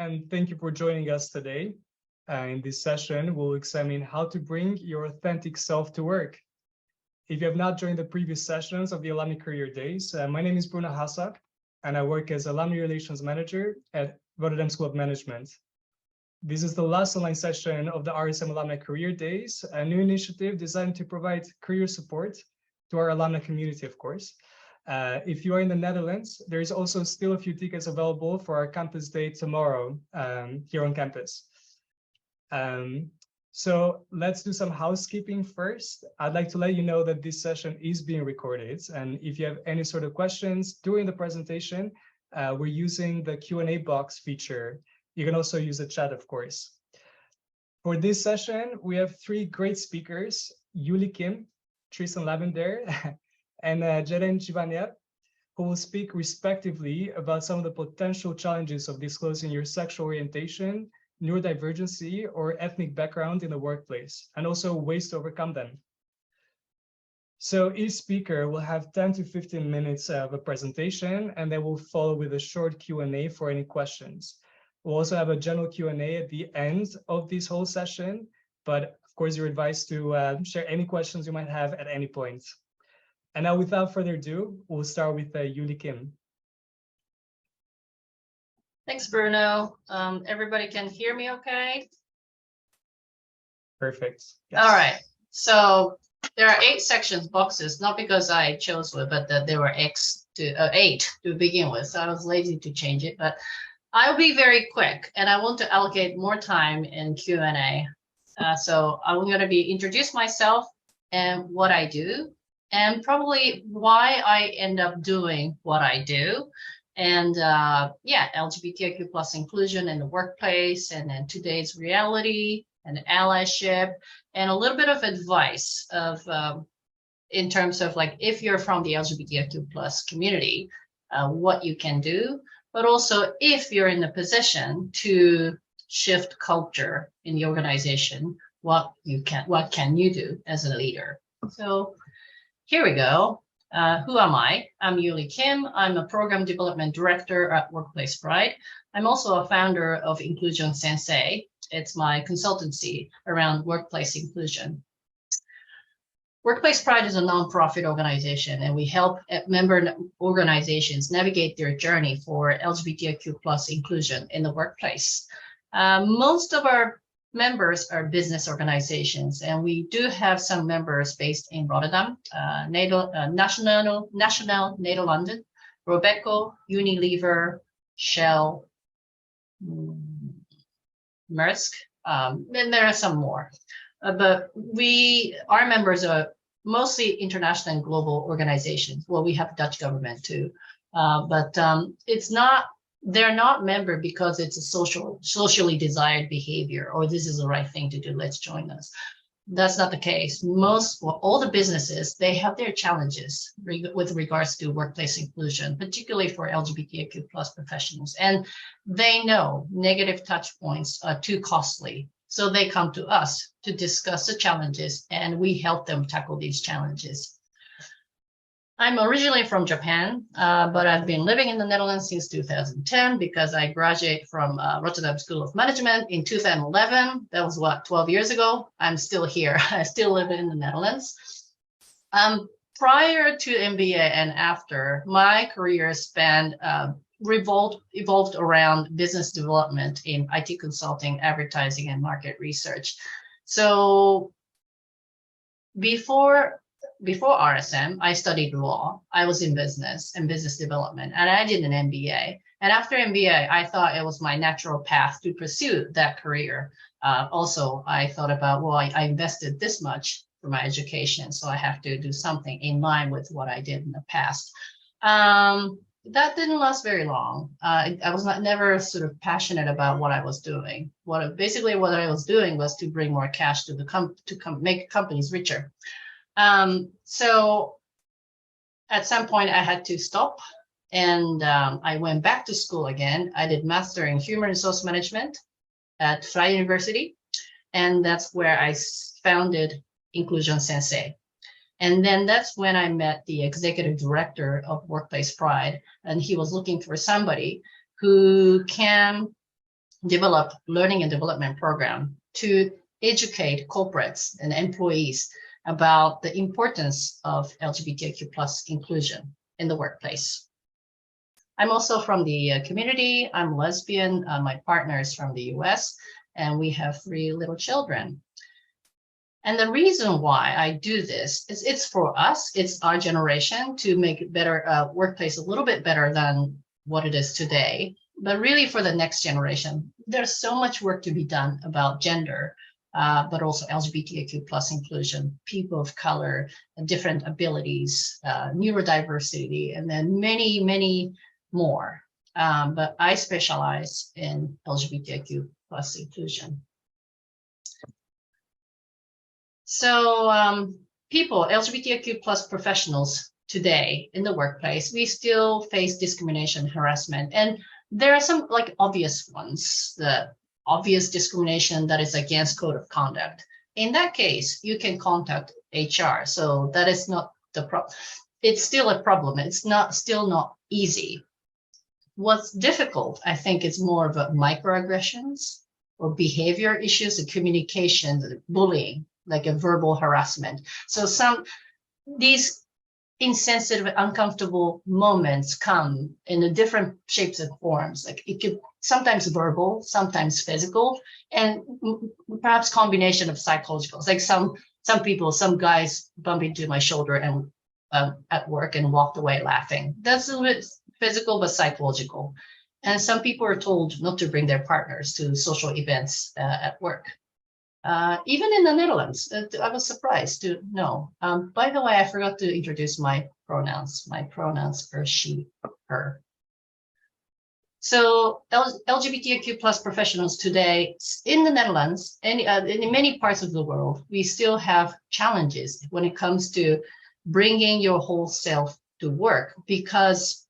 and thank you for joining us today. In this session, we'll examine how to bring your authentic self to work. If you have not joined the previous sessions of the Alumni Career Days, my name is Bruno Hassak, and I work as Alumni Relations Manager at Rotterdam School of Management. This is the last online session of the RSM Alumni Career Days, a new initiative designed to provide career support to our alumni community, of course. If you are in the Netherlands, there is also still a few tickets available for our campus day tomorrow here on campus. So let's do some housekeeping first. I'd like to let you know that this session is being recorded. And if you have any sort of questions during the presentation, we're using the Q&A box feature. You can also use the chat, of course. For this session, we have three great speakers, Yuli Kim, Tristan Lavender, and Jeren Chivanier, who will speak respectively about some of the potential challenges of disclosing your sexual orientation, neurodivergency, or ethnic background in the workplace, and also ways to overcome them. So each speaker will have 10 to 15 minutes of a presentation, and then we'll follow with a short Q&A for any questions. We'll also have a general Q&A at the end of this whole session, but of course you're advised to share any questions you might have at any point. And now, without further ado, we'll start with Yuli Kim. Thanks, Bruno. Everybody can hear me okay? Perfect. Yes. All right. So there are 8 sections, boxes, not because I chose one, but that there were 8 to begin with. So I was lazy to change it, but I'll be very quick, and I want to allocate more time in Q&A. So I'm going to introduce myself and what I do, and probably why I end up doing what I do. And LGBTIQ plus inclusion in the workplace, and then today's reality and allyship, and a little bit of advice of in terms of like, if you're from the LGBTIQ plus community, what you can do, but also if you're in the position to shift culture in the organization, what can you do as a leader? So here we go. Who am I? I'm Yuli Kim. I'm a program development director at Workplace Pride. I'm also a founder of Inclusion Sensei. It's my consultancy around workplace inclusion. Workplace Pride is a nonprofit organization, and we help member organizations navigate their journey for LGBTIQ plus inclusion in the workplace. Most of our members are business organizations, and we do have some members based in Rotterdam, National Nederlanden, Robeco, Unilever, Shell, Maersk, and there are some more. But our members are mostly international and global organizations. Well, we have Dutch government too, but they're not member because it's a socially desired behavior, or this is the right thing to do, let's join us. That's not the case. All the businesses, they have their challenges with regards to workplace inclusion, particularly for LGBTIQ plus professionals. And they know negative touch points are too costly. So they come to us to discuss the challenges, and we help them tackle these challenges. I'm originally from Japan, but I've been living in the Netherlands since 2010 because I graduated from Rotterdam School of Management in 2011. That was 12 years ago. I'm still here. I still live in the Netherlands. Prior to MBA and after, my career span evolved around business development in IT consulting, advertising, and market research. So before RSM, I studied law. I was in business and business development, and I did an MBA. And after MBA, I thought it was my natural path to pursue that career. Also, I thought about, well, I invested this much for my education, so I have to do something in line with what I did in the past. That didn't last very long. I was never sort of passionate about what I was doing. What I was doing was to bring more cash to make companies richer. So at some point I had to stop, and I went back to school again. I did master in human resource management at Vrije University, and that's where I founded Inclusion Sensei. And then that's when I met the executive director of Workplace Pride, and he was looking for somebody who can develop learning and development program to educate corporates and employees about the importance of LGBTQ plus inclusion in the workplace. I'm also from the community. I'm lesbian. My partner is from the US, and we have 3 little children. And the reason why I do this is it's for us, it's our generation to make a better workplace a little bit better than what it is today. But really for the next generation, there's so much work to be done about gender, but also LGBTQ plus inclusion, people of color, different abilities, neurodiversity, and then many, many more. But I specialize in LGBTQ plus inclusion. So people, LGBTQ plus professionals today in the workplace, we still face discrimination, harassment, and there are some like obvious ones, the obvious discrimination that is against code of conduct. In that case, you can contact HR. So that is not the problem. It's still a problem. It's still not easy. What's difficult, I think, is more of a microaggressions or behavior issues, the communication, bullying, like a verbal harassment. So these insensitive, uncomfortable moments come in the different shapes and forms. Like it could sometimes verbal, sometimes physical, and perhaps combination of psychological. Like some people, some guys bump into my shoulder and at work and walked away laughing. That's a bit physical but psychological. And some people are told not to bring their partners to social events at work. Even in the Netherlands, I was surprised to know. By the way, I forgot to introduce my pronouns. My pronouns are she, her. So LGBTQ plus professionals today in the Netherlands and in many parts of the world, we still have challenges when it comes to bringing your whole self to work because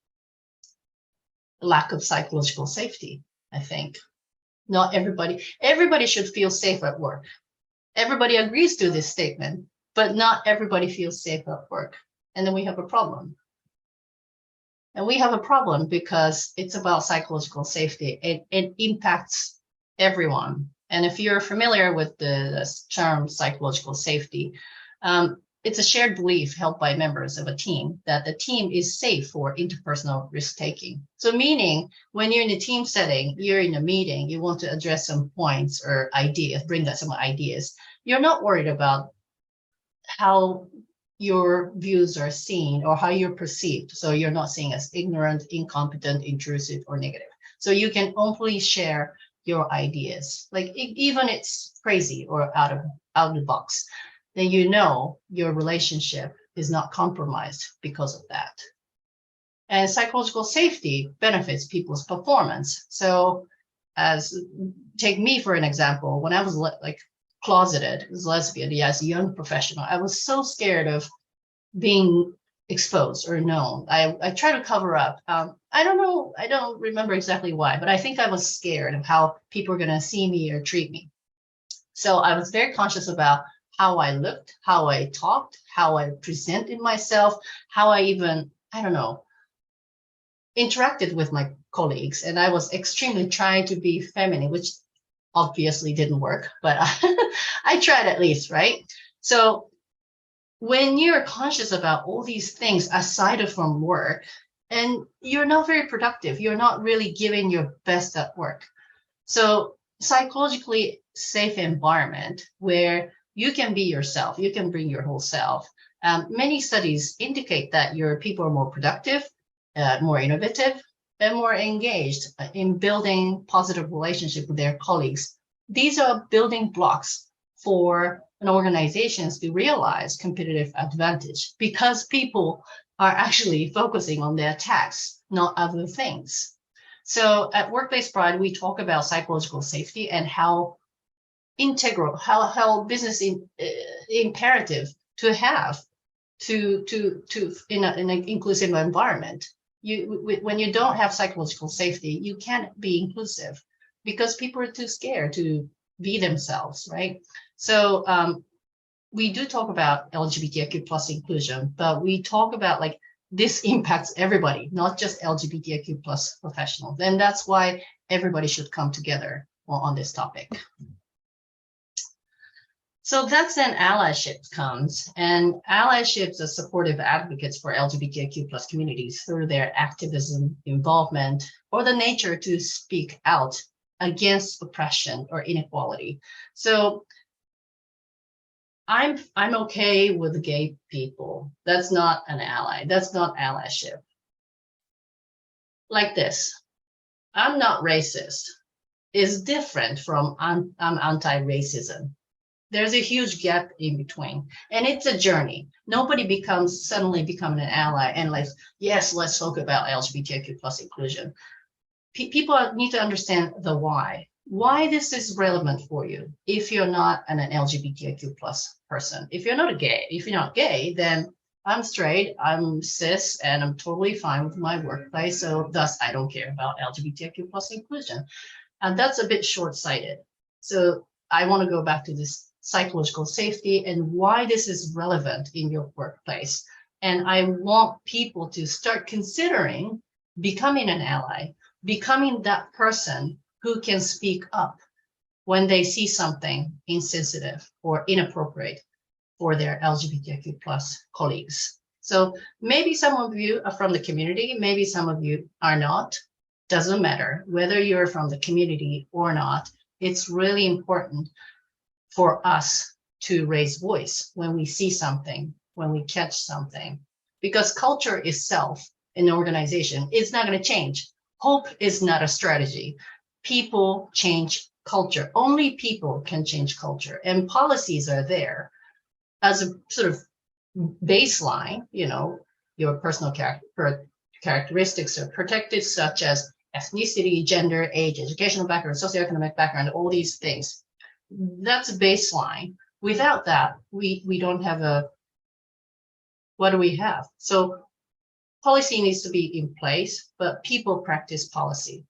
lack of psychological safety, I think. Not everybody should feel safe at work. Everybody agrees to this statement, but not everybody feels safe at work. And then we have a problem. And we have a problem because it's about psychological safety. It impacts everyone. And if you're familiar with the term psychological safety, it's a shared belief held by members of a team that the team is safe for interpersonal risk-taking. So meaning when you're in a team setting, you're in a meeting, you want to address some points or ideas, bring up some ideas. You're not worried about how your views are seen or how you're perceived. So you're not seen as ignorant, incompetent, intrusive, or negative. So you can openly share your ideas. Like even it's crazy or out of the box, then you know your relationship is not compromised because of that. And psychological safety benefits people's performance. So take me for an example, when I was like closeted as lesbian, as a young professional, I was so scared of being exposed or known. I try to cover up. I don't know, I don't remember exactly why, but I think I was scared of how people are gonna see me or treat me. So I was very conscious about how I looked, how I talked, how I presented myself, how I even, interacted with my colleagues. And I was extremely trying to be feminine, which obviously didn't work, but I tried at least, right? So when you're conscious about all these things aside from work, and you're not very productive, you're not really giving your best at work. So psychologically safe environment where you can be yourself, you can bring your whole self. Many studies indicate that your people are more productive, more innovative, and more engaged in building positive relationship with their colleagues. These are building blocks for an organizations to realize competitive advantage because people are actually focusing on their tasks, not other things. So at Workplace Pride, we talk about psychological safety and how integral, how business imperative to have to in an inclusive environment. When you don't have psychological safety, you can't be inclusive because people are too scared to be themselves, right? So we do talk about LGBTQ plus inclusion, but we talk about like this impacts everybody, not just LGBTQ plus professionals. And that's why everybody should come together on this topic. So that's when allyship comes, and allyships are supportive advocates for LGBTIQ plus communities through their activism, involvement, or the nature to speak out against oppression or inequality. So I'm okay with gay people. That's not an ally. That's not allyship. Like this, I'm not racist is different from I'm anti-racism. There's a huge gap in between, and it's a journey. Nobody suddenly becoming an ally and like, yes, let's talk about LGBTQ plus inclusion. People need to understand the why this is relevant for you. If you're not an LGBTQ plus person, if you're not gay, then I'm straight, I'm cis, and I'm totally fine with my workplace. So thus, I don't care about LGBTQ plus inclusion. And that's a bit short-sighted. So I want to go back to this psychological safety and why this is relevant in your workplace. And I want people to start considering becoming an ally, becoming that person who can speak up when they see something insensitive or inappropriate for their LGBTQ plus colleagues. So maybe some of you are from the community, maybe some of you are not. Doesn't matter whether you're from the community or not. It's really important for us to raise voice when we see something, when we catch something, because culture itself in an organization is not going to change. Hope is not a strategy. People change culture. Only people can change culture, and policies are there as a sort of baseline. Your personal characteristics are protected, such as ethnicity, gender, age, educational background, socioeconomic background, all these things. That's a baseline. Without that, we don't have what do we have? So policy needs to be in place, but people practice policy.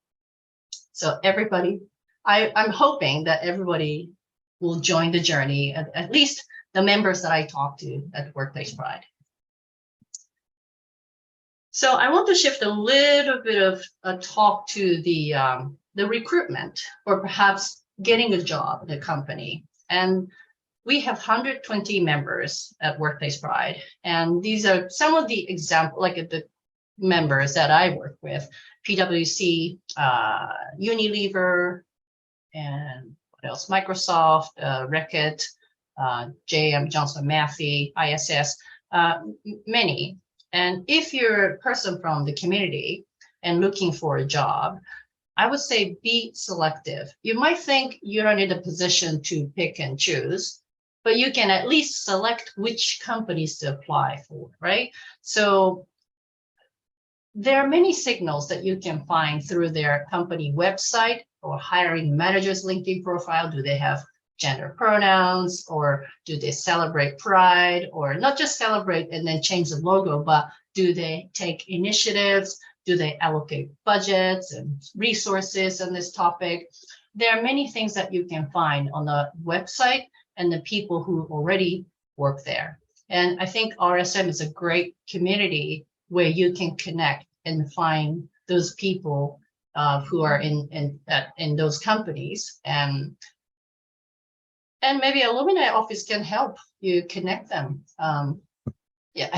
So everybody, I'm hoping that everybody will join the journey, at least the members that I talk to at Workplace Pride. So I want to shift a little bit of a talk to the recruitment, or perhaps getting a job at a company. And we have 120 members at Workplace Pride. And these are some of the examples, like the members that I work with: PwC, Unilever, and what else? Microsoft, Reckitt, JM Johnson Matthey, ISS, many. And if you're a person from the community and looking for a job, I would say be selective. You might think you're not in a position to pick and choose, but you can at least select which companies to apply for, right? So there are many signals that you can find through their company website or hiring manager's LinkedIn profile. Do they have gender pronouns, or do they celebrate pride, or not just celebrate and then change the logo, but do they take initiatives? Do they allocate budgets and resources on this topic? There are many things that you can find on the website and the people who already work there. And I think RSM is a great community where you can connect and find those people who are in those companies. And maybe alumni office can help you connect them. I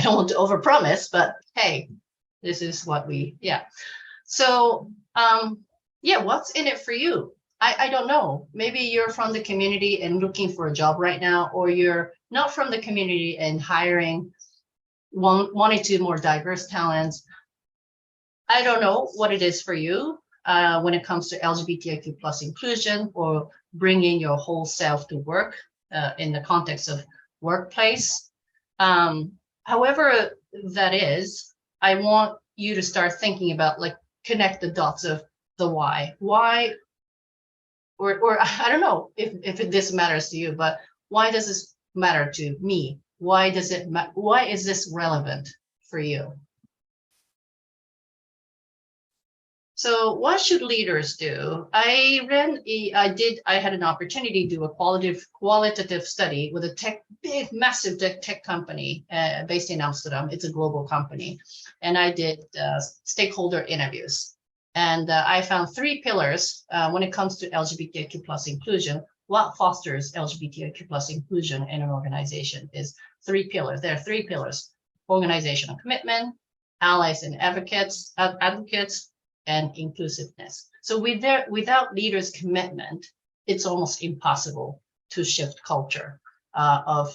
don't want to overpromise, but hey, this is what So, what's in it for you? I don't know. Maybe you're from the community and looking for a job right now, or you're not from the community and wanting to more diverse talents. I don't know what it is for you when it comes to LGBTIQ plus inclusion, or bringing your whole self to work in the context of workplace. However that is, I want you to start thinking about, like, connect the dots of the why, or I don't know if this matters to you, but why does this matter to me? Why is this relevant for you? So what should leaders do? I had an opportunity to do a qualitative study with a massive tech company based in Amsterdam. It's a global company. And I did stakeholder interviews. And I found 3 pillars when it comes to LGBTIQ plus inclusion. What fosters LGBTIQ plus inclusion in an organization is 3 pillars. There are 3 pillars: organizational commitment, allies and advocates, and inclusiveness. So without leaders' commitment, it's almost impossible to shift culture I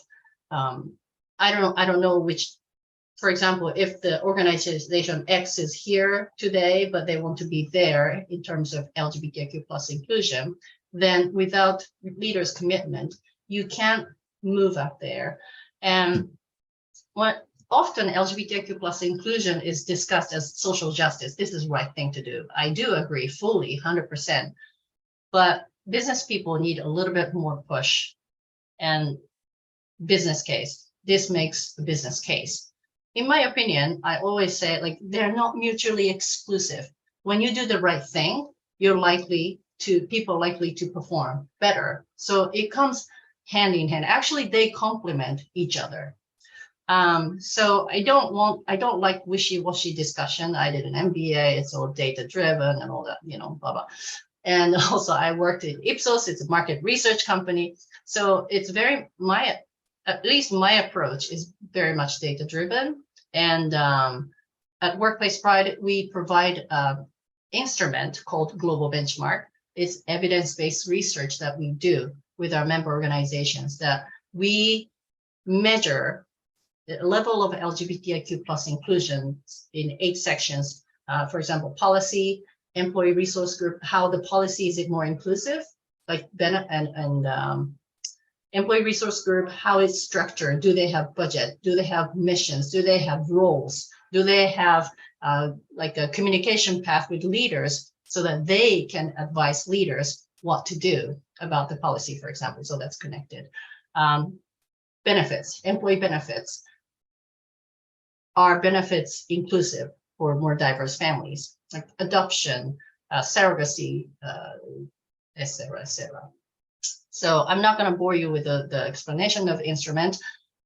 don't know which. For example, if the organization X is here today, but they want to be there in terms of LGBTQ plus inclusion, then without leaders' commitment, you can't move up there. And what often LGBTQ plus inclusion is discussed as social justice. This is the right thing to do. I do agree fully, 100%. But business people need a little bit more push and business case. This makes a business case. In my opinion, I always say, like, they're not mutually exclusive. When you do the right thing, people are likely to perform better. So it comes hand in hand. Actually, they complement each other. So I don't like wishy-washy discussion. I did an MBA, it's all data-driven and all that, blah, blah. And also I worked at Ipsos, it's a market research company. So it's at least my approach is very much data-driven. And at Workplace Pride, we provide an instrument called Global Benchmark. It's evidence-based research that we do with our member organizations, that we measure the level of LGBTIQ plus inclusion in 8 sections. For example, policy, employee resource group, how the policy is more inclusive, like employee resource group, how it's structured. Do they have budget? Do they have missions? Do they have roles? Do they have like a communication path with leaders so that they can advise leaders what to do about the policy, for example? So that's connected. Benefits, employee benefits. Are benefits inclusive for more diverse families, like adoption, surrogacy, et cetera, et cetera. So I'm not going to bore you with the explanation of the instrument,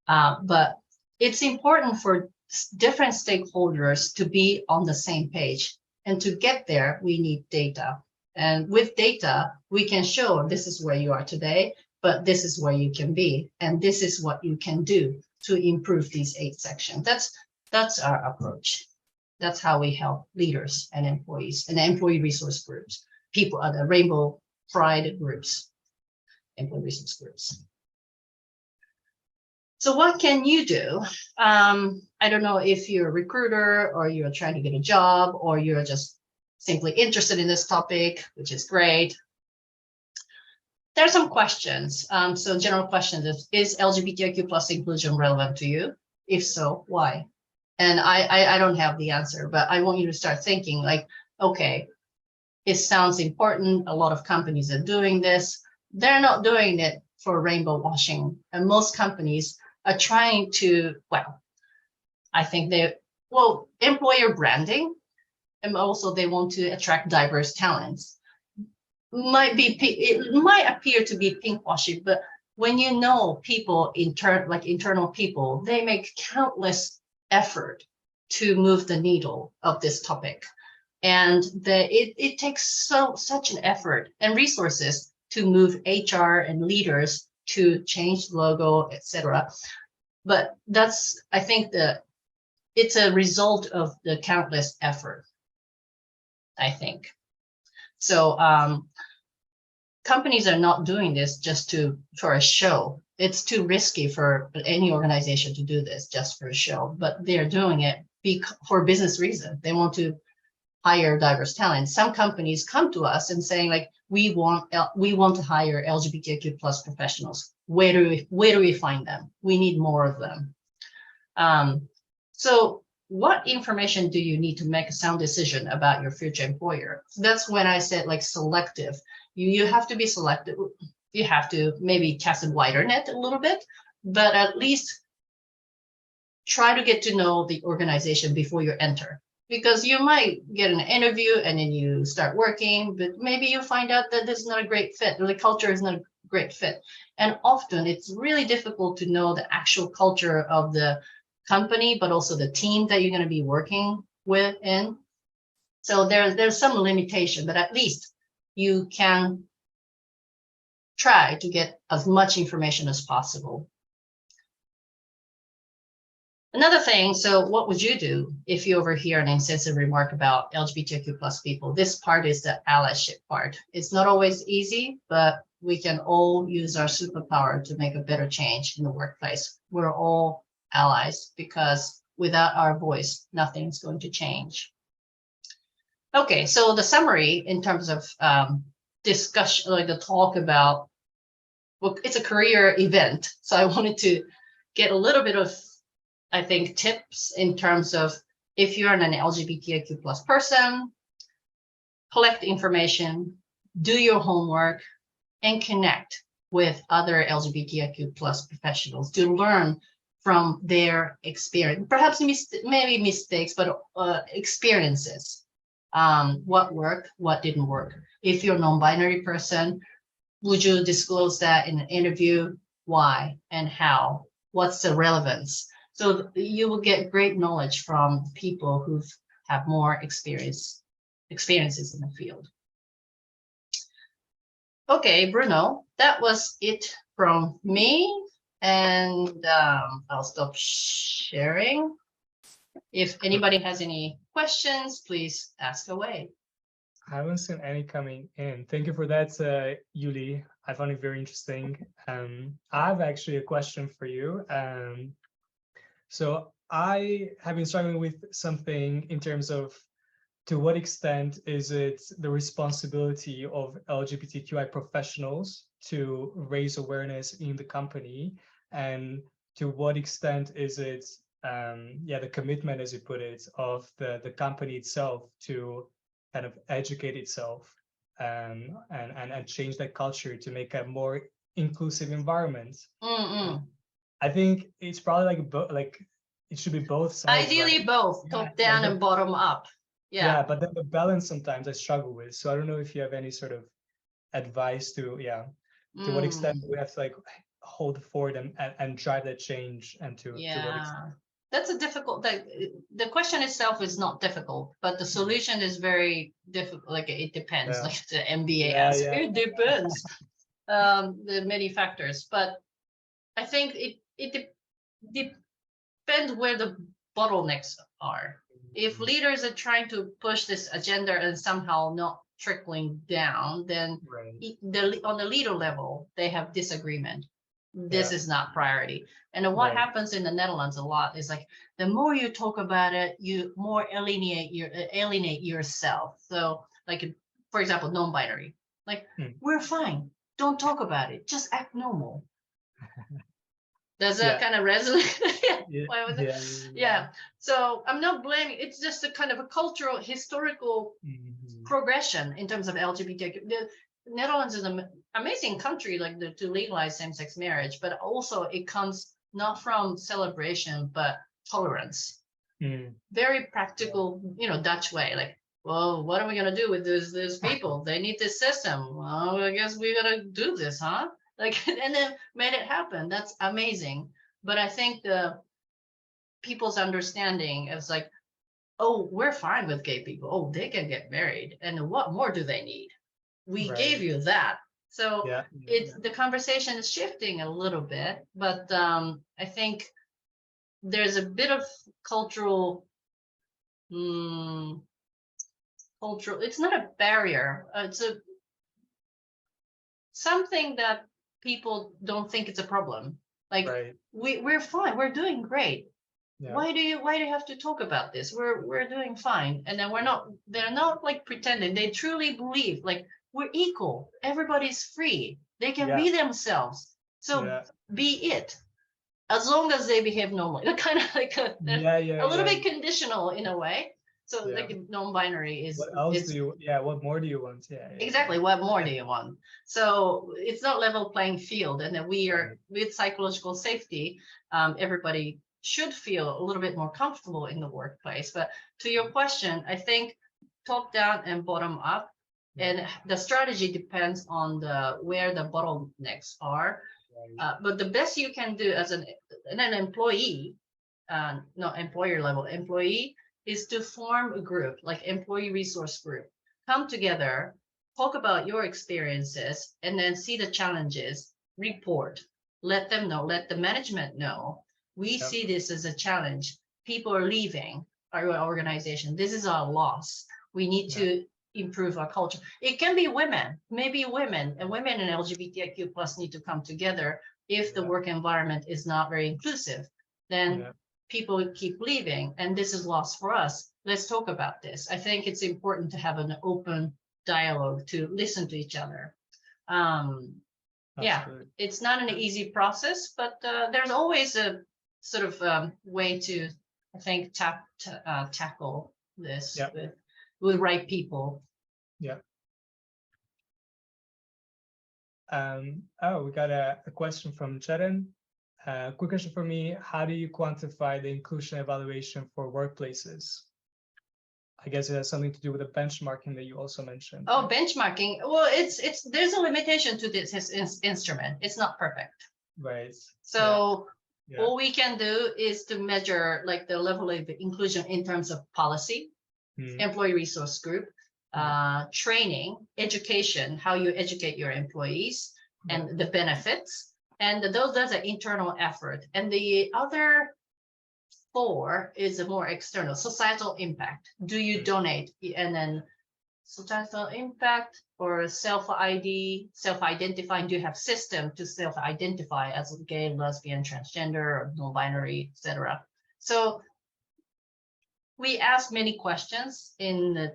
but it's important for different stakeholders to be on the same page. And to get there, we need data. And with data, we can show this is where you are today, but this is where you can be. And this is what you can do to improve these 8 sections. That's our approach. That's how we help leaders and employees and employee resource groups, people at the Rainbow Pride groups. Employee resource groups. So what can you do? I don't know if you're a recruiter or you're trying to get a job or you're just simply interested in this topic, which is great. There are some questions. So general questions: is LGBTIQ plus inclusion relevant to you? If so, why? And I don't have the answer, but I want you to start thinking like, okay, it sounds important. A lot of companies are doing this. They're not doing it for rainbow washing. And most companies are trying to, employer branding, and also they want to attract diverse talents. It might appear to be pinkwashing, but when you know people, internal people, they make countless effort to move the needle of this topic. And it takes such an effort and resources to move HR and leaders to change the logo, etc. But I think it's a result of the countless effort, I think. So companies are not doing this just for a show. It's too risky for any organization to do this just for a show, but they're doing it for business reasons. They want to hire diverse talent. Some companies come to us and saying like, we want to hire LGBTQ plus professionals. Where do we find them? We need more of them. So what information do you need to make a sound decision about your future employer? So that's when I said like selective. You have to be selective. You have to maybe cast a wider net a little bit, but at least try to get to know the organization before you enter. Because you might get an interview and then you start working, but maybe you find out that this is not a great fit, or the culture is not a great fit. And often it's really difficult to know the actual culture of the company, but also the team that you're going to be working with in. So there's some limitation, but at least you can try to get as much information as possible. Another thing, so what would you do if you overhear an insensitive remark about LGBTQ plus people? This part is the allyship part. It's not always easy, but we can all use our superpower to make a better change in the workplace. We're all allies because without our voice, nothing's going to change. Okay, so the summary in terms of discussion, like the talk about, well, it's a career event. So I wanted to get a little bit of, I think, tips in terms of if you're an LGBTQ plus person, collect information, do your homework, and connect with other LGBTQ plus professionals to learn from their experience, perhaps maybe mistakes, but experiences. What worked, what didn't work. If you're a non-binary person, would you disclose that in an interview? Why and how? What's the relevance? So you will get great knowledge from people who have more experiences in the field. Okay, Bruno, that was it from me. And I'll stop sharing. If anybody has any questions, please ask away. I haven't seen any coming in. Thank you for that, Yuli. I found it very interesting. I have actually a question for you. So I have been struggling with something in terms of to what extent is it the responsibility of LGBTQI professionals to raise awareness in the company, and to what extent is it the commitment, as you put it, of the company itself to kind of educate itself and change that culture to make a more inclusive environment. I think it's probably like it should be both sides. Ideally, right? Both top down and bottom up. Yeah, but then the balance sometimes I struggle with. So I don't know if you have any sort of advice to what extent we have to like hold forward and drive that change, and to what extent. That's a difficult. The question itself is not difficult, but the solution is very difficult. Like it depends. Like the MBA asks, it depends. There are many factors, but I think it depends where the bottlenecks are. If leaders are trying to push this agenda and somehow not trickling down, then on the leader level, they have disagreement. This is not priority. And what happens in the Netherlands a lot is like, the more you talk about it, you more alienate yourself. So like, for example, non-binary, like we're fine. Don't talk about it. Just act normal. Does that kind of resonate? Yeah. So I'm not blaming. It's just a kind of a cultural, historical progression in terms of LGBTQ. The Netherlands is an amazing country, like to legalize same-sex marriage, but also it comes not from celebration, but tolerance. Very practical, Dutch way. Like, well, what are we gonna do with these people? They need this system. Well, I guess we're gonna do this, huh? Like, and then made it happen. That's amazing. But I think the people's understanding is like, oh, we're fine with gay people. Oh, they can get married. And what more do they need? We gave you that. So the conversation is shifting a little bit, but I think there's a bit of cultural, it's not a barrier. It's something that people don't think it's a problem. Like we're fine. We're doing great. Why do you have to talk about this? We're doing fine. And then they're not like pretending. They truly believe like we're equal. Everybody's free. They can be themselves. So be it. As long as they behave normally. They're kind of like a little bit conditional in a way. So like non-binary is. What else do you? What more do you want? Exactly. What more do you want? So it's not level playing field, and then we are with psychological safety. Everybody should feel a little bit more comfortable in the workplace. But to your question, I think top down and bottom up, and the strategy depends on where the bottlenecks are. But the best you can do as an employee, not employer level employee, is to form a group, like employee resource group, come together, talk about your experiences, and then see the challenges, report, let them know, let the management know. We see this as a challenge. People are leaving our organization. This is our loss. We need to improve our culture. It can be women, maybe women, and women and LGBTIQ plus need to come together. If the work environment is not very inclusive, then people keep leaving, and this is loss for us. Let's talk about this. I think it's important to have an open dialogue, to listen to each other. It's not an easy process, but there's always a sort of way to, I think, tackle this with right people. Yeah. We got a question from Chetan. Quick question for me: how do you quantify the inclusion evaluation for workplaces? I guess it has something to do with the benchmarking that you also mentioned. Oh, benchmarking. Well, there's a limitation to this instrument. It's not perfect. Right. So all we can do is to measure like the level of inclusion in terms of policy, employee resource group, training, education, how you educate your employees, and the benefits. And that's an internal effort. And the other 4 is a more external, societal impact. Do you donate? And then societal impact or self-ID, self-identifying. Do you have system to self-identify as gay, lesbian, transgender, or non-binary, etc.? So we ask many questions in the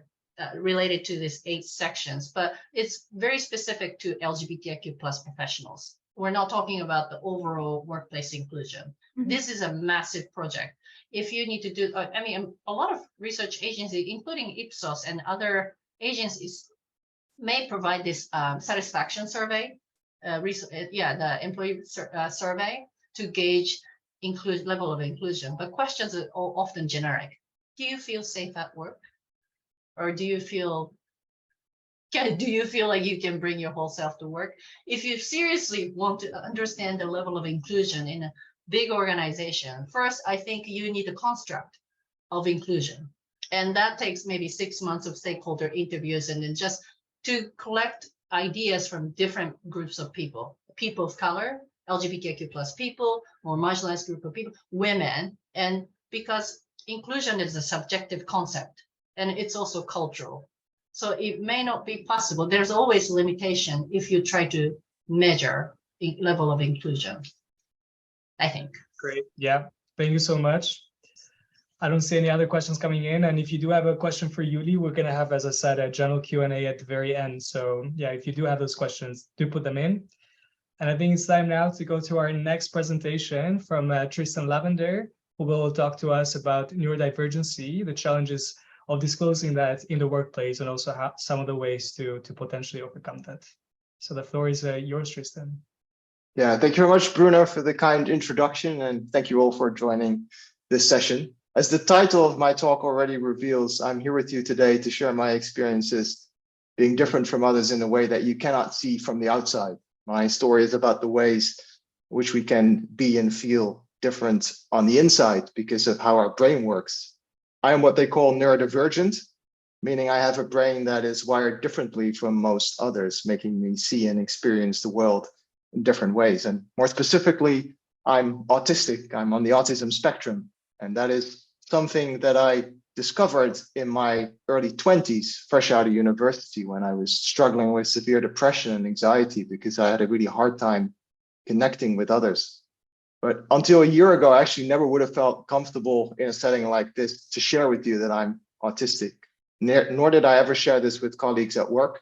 related to these 8 sections, but it's very specific to LGBTIQ plus professionals. We're not talking about the overall workplace inclusion. This is a massive project. If you need to do, I mean, a lot of research agencies, including Ipsos and other agencies, may provide this satisfaction survey, the employee survey to gauge level of inclusion. But questions are often generic. Do you feel safe at work? Or do you feel like you can bring your whole self to work? If you seriously want to understand the level of inclusion in a big organization, first, I think you need a construct of inclusion. And that takes maybe 6 months of stakeholder interviews, and then just to collect ideas from different groups of people of color, LGBTQ plus people, more marginalized group of people, women, and because inclusion is a subjective concept, and it's also cultural. So it may not be possible. There's always limitation if you try to measure the level of inclusion, I think. Great. Yeah. Thank you so much. I don't see any other questions coming in. And if you do have a question for Yuli, we're going to have, as I said, a general Q&A at the very end. So yeah, if you do have those questions, do put them in. And I think it's time now to go to our next presentation from Tristan Lavender, who will talk to us about neurodivergency, the challenges of disclosing that in the workplace, and also some of the ways to potentially overcome that. So the floor is yours, Tristan. Yeah, thank you very much, Bruno, for the kind introduction, and thank you all for joining this session. As the title of my talk already reveals, I'm here with you today to share my experiences being different from others in a way that you cannot see from the outside. My story is about the ways which we can be and feel different on the inside because of how our brain works. I am what they call neurodivergent, meaning I have a brain that is wired differently from most others, making me see and experience the world in different ways. And more specifically, I'm autistic. I'm on the autism spectrum. And that is something that I discovered in my early 20s, fresh out of university, when I was struggling with severe depression and anxiety because I had a really hard time connecting with others. But until a year ago, I actually never would have felt comfortable in a setting like this to share with you that I'm autistic. Nor did I ever share this with colleagues at work.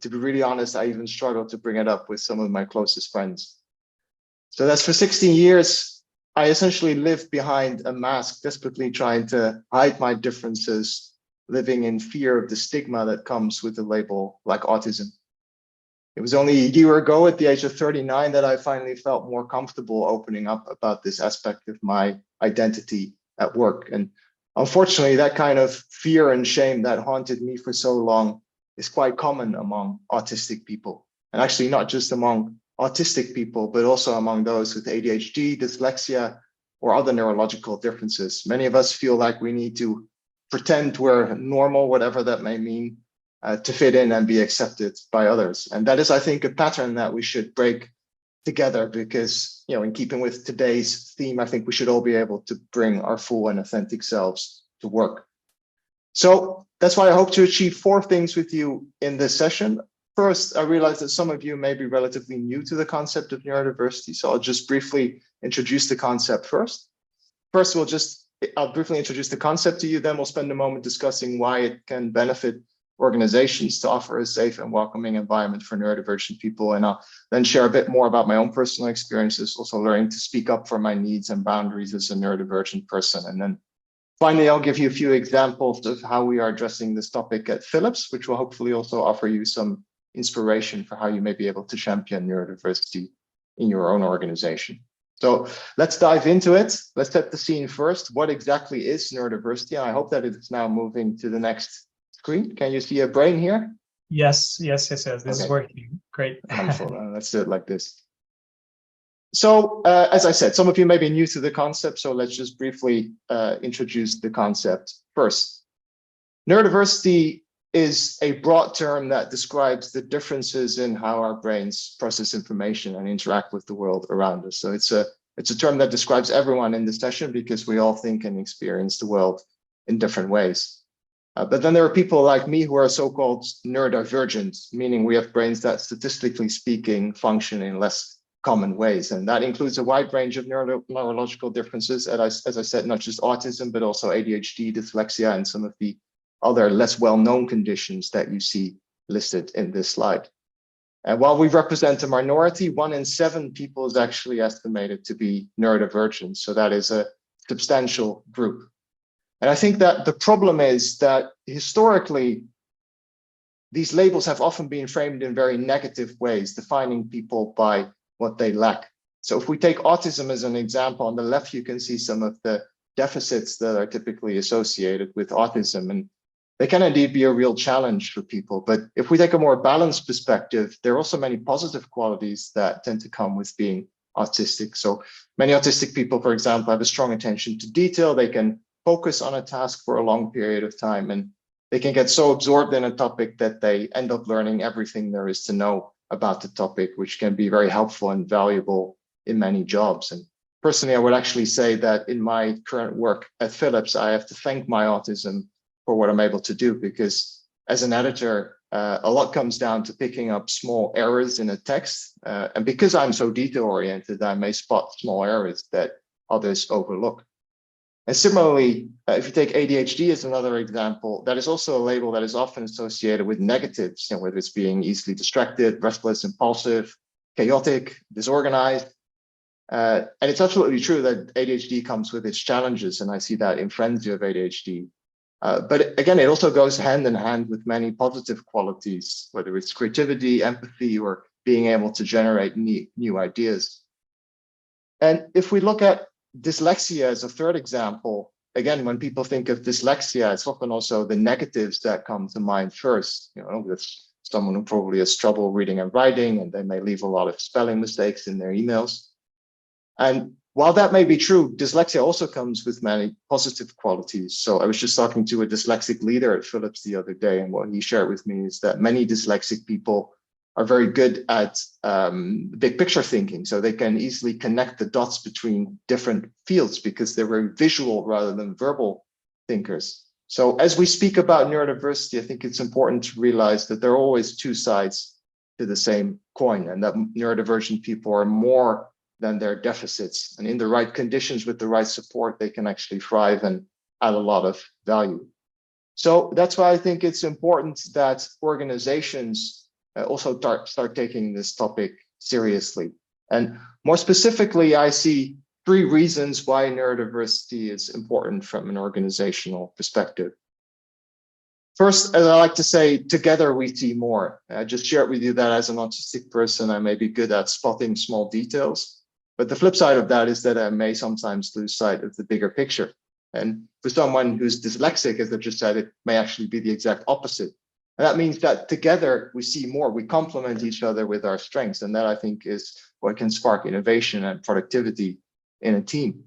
To be really honest, I even struggled to bring it up with some of my closest friends. So that's for 16 years, I essentially lived behind a mask, desperately trying to hide my differences, living in fear of the stigma that comes with a label like autism. It was only a year ago at the age of 39 that I finally felt more comfortable opening up about this aspect of my identity at work. And unfortunately, that kind of fear and shame that haunted me for so long is quite common among autistic people. And actually not just among autistic people, but also among those with ADHD, dyslexia, or other neurological differences. Many of us feel like we need to pretend we're normal, whatever that may mean, to fit in and be accepted by others. And that is, I think, a pattern that we should break together, because, in keeping with today's theme, I think we should all be able to bring our full and authentic selves to work. So that's why I hope to achieve 4 things with you in this session. First, I realize that some of you may be relatively new to the concept of neurodiversity, so I'll just briefly introduce the concept first. First, I'll briefly introduce the concept to you, then we'll spend a moment discussing why it can benefit organizations to offer a safe and welcoming environment for neurodivergent people. And I'll then share a bit more about my own personal experiences, also learning to speak up for my needs and boundaries as a neurodivergent person. And then finally, I'll give you a few examples of how we are addressing this topic at Philips, which will hopefully also offer you some inspiration for how you may be able to champion neurodiversity in your own organization. So let's dive into it. Let's set the scene first. What exactly is neurodiversity? And I hope that it is now moving to the next screen. Can you see a brain here? Yes. This is working. Great. Wonderful. Let's do it like this. So as I said, some of you may be new to the concept, so let's just briefly introduce the concept first. Neurodiversity is a broad term that describes the differences in how our brains process information and interact with the world around us. So it's a term that describes everyone in this session, because we all think and experience the world in different ways. But then there are people like me who are so-called neurodivergent, meaning we have brains that, statistically speaking, function in less common ways. And that includes a wide range of neurological differences, as I said, not just autism, but also ADHD, dyslexia, and some of the other less well-known conditions that you see listed in this slide. And while we represent a minority, 1 in 7 people is actually estimated to be neurodivergent. So that is a substantial group. And I think that the problem is that historically, these labels have often been framed in very negative ways, defining people by what they lack. So if we take autism as an example, on the left, you can see some of the deficits that are typically associated with autism. And they can indeed be a real challenge for people. But if we take a more balanced perspective, there are also many positive qualities that tend to come with being autistic. So many autistic people, for example, have a strong attention to detail. They can focus on a task for a long period of time, and they can get so absorbed in a topic that they end up learning everything there is to know about the topic, which can be very helpful and valuable in many jobs. And personally, I would actually say that in my current work at Philips, I have to thank my autism for what I'm able to do, because as an editor, a lot comes down to picking up small errors in a text. And because I'm so detail oriented, I may spot small errors that others overlook. And similarly, if you take ADHD as another example, that is also a label that is often associated with negatives, whether it's being easily distracted, restless, impulsive, chaotic, disorganized. And it's absolutely true that ADHD comes with its challenges, and I see that in friends who have ADHD. But again, it also goes hand in hand with many positive qualities, whether it's creativity, empathy, or being able to generate new ideas. And if we look at dyslexia as a third example, again, when people think of dyslexia, it's often also the negatives that come to mind first. With someone who probably has trouble reading and writing, and they may leave a lot of spelling mistakes in their emails. And while that may be true, dyslexia also comes with many positive qualities. So I was just talking to a dyslexic leader at Philips the other day, and what he shared with me is that many dyslexic people are very good at big picture thinking. So they can easily connect the dots between different fields because they're very visual rather than verbal thinkers. So as we speak about neurodiversity, I think it's important to realize that there are always 2 sides to the same coin, and that neurodivergent people are more than their deficits. And in the right conditions with the right support, they can actually thrive and add a lot of value. So that's why I think it's important that organizations also start taking this topic seriously. And more specifically, I see 3 reasons why neurodiversity is important from an organizational perspective. First, as I like to say, together we see more. I just shared with you that as an autistic person, I may be good at spotting small details. But the flip side of that is that I may sometimes lose sight of the bigger picture. And for someone who's dyslexic, as I just said, it may actually be the exact opposite. And that means that together we see more, we complement each other with our strengths. And that, I think, is what can spark innovation and productivity in a team.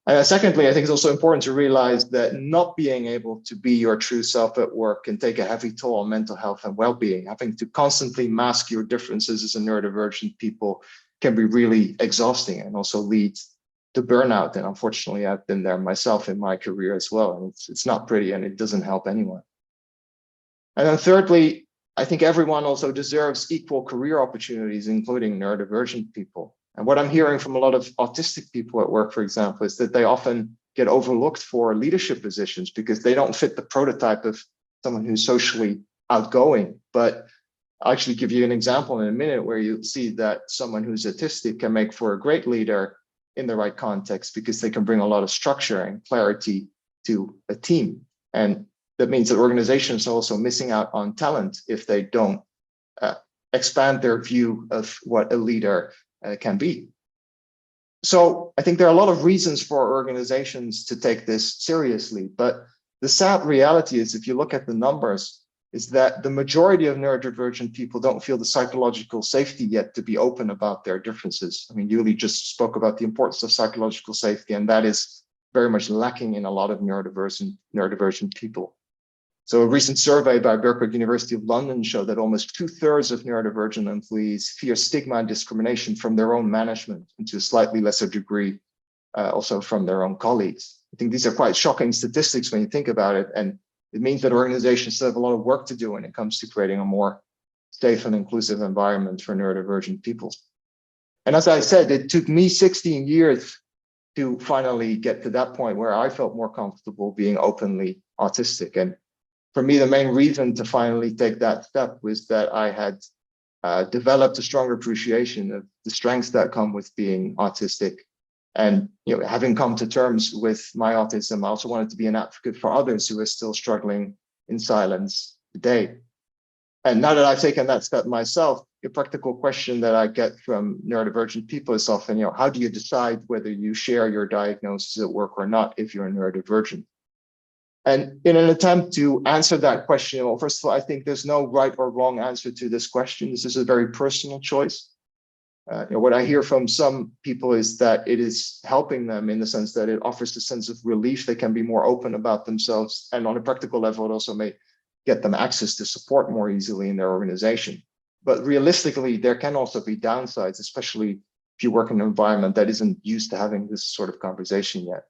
And secondly, I think it's also important to realize that not being able to be your true self at work can take a heavy toll on mental health and well-being. Having to constantly mask your differences as a neurodivergent people can be really exhausting and also lead to burnout. And unfortunately, I've been there myself in my career as well. And it's not pretty and it doesn't help anyone. And then thirdly, I think everyone also deserves equal career opportunities, including neurodivergent people. And what I'm hearing from a lot of autistic people at work, for example, is that they often get overlooked for leadership positions because they don't fit the prototype of someone who's socially outgoing. But I'll actually give you an example in a minute where you see that someone who's autistic can make for a great leader in the right context because they can bring a lot of structure and clarity to a team. And that means that organizations are also missing out on talent if they don't expand their view of what a leader can be. So I think there are a lot of reasons for organizations to take this seriously, but the sad reality is, if you look at the numbers, is that the majority of neurodivergent people don't feel the psychological safety yet to be open about their differences. I mean, Yuli just spoke about the importance of psychological safety, and that is very much lacking in a lot of neurodivergent people. So a recent survey by Berkeley University of London showed that almost 2/3 of neurodivergent employees fear stigma and discrimination from their own management, and to a slightly lesser degree, also from their own colleagues. I think these are quite shocking statistics when you think about it. And it means that organizations still have a lot of work to do when it comes to creating a more safe and inclusive environment for neurodivergent people. And as I said, it took me 16 years to finally get to that point where I felt more comfortable being openly autistic. And for me, the main reason to finally take that step was that I had developed a stronger appreciation of the strengths that come with being autistic. And having come to terms with my autism, I also wanted to be an advocate for others who are still struggling in silence today. And now that I've taken that step myself, a practical question that I get from neurodivergent people is often, how do you decide whether you share your diagnosis at work or not if you're neurodivergent? And in an attempt to answer that question, well, first of all, I think there's no right or wrong answer to this question. This is a very personal choice. What I hear from some people is that it is helping them in the sense that it offers a sense of relief. They can be more open about themselves. And on a practical level, it also may get them access to support more easily in their organization. But realistically, there can also be downsides, especially if you work in an environment that isn't used to having this sort of conversation yet.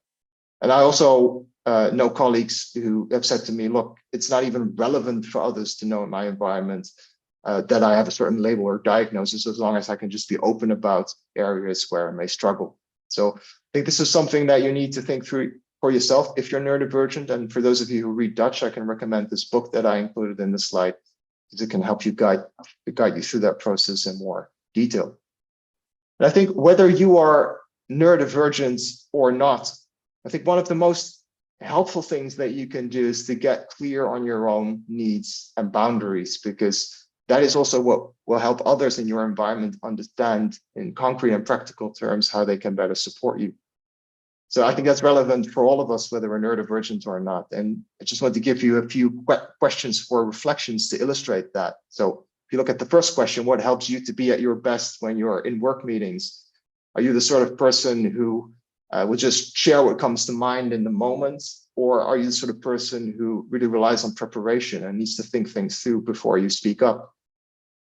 And I also know colleagues who have said to me, look, it's not even relevant for others to know in my environment that I have a certain label or diagnosis, as long as I can just be open about areas where I may struggle. So I think this is something that you need to think through for yourself if you're neurodivergent. And for those of you who read Dutch, I can recommend this book that I included in the slide, because it can help you guide you through that process in more detail. And I think whether you are neurodivergent or not, I think one of the most helpful things that you can do is to get clear on your own needs and boundaries, because that is also what will help others in your environment understand in concrete and practical terms how they can better support you. So I think that's relevant for all of us, whether we're neurodivergent or not. And I just want to give you a few questions for reflections to illustrate that. So if you look at the first question, what helps you to be at your best when you're in work meetings? Are you the sort of person who would just share what comes to mind in the moment? Or are you the sort of person who really relies on preparation and needs to think things through before you speak up?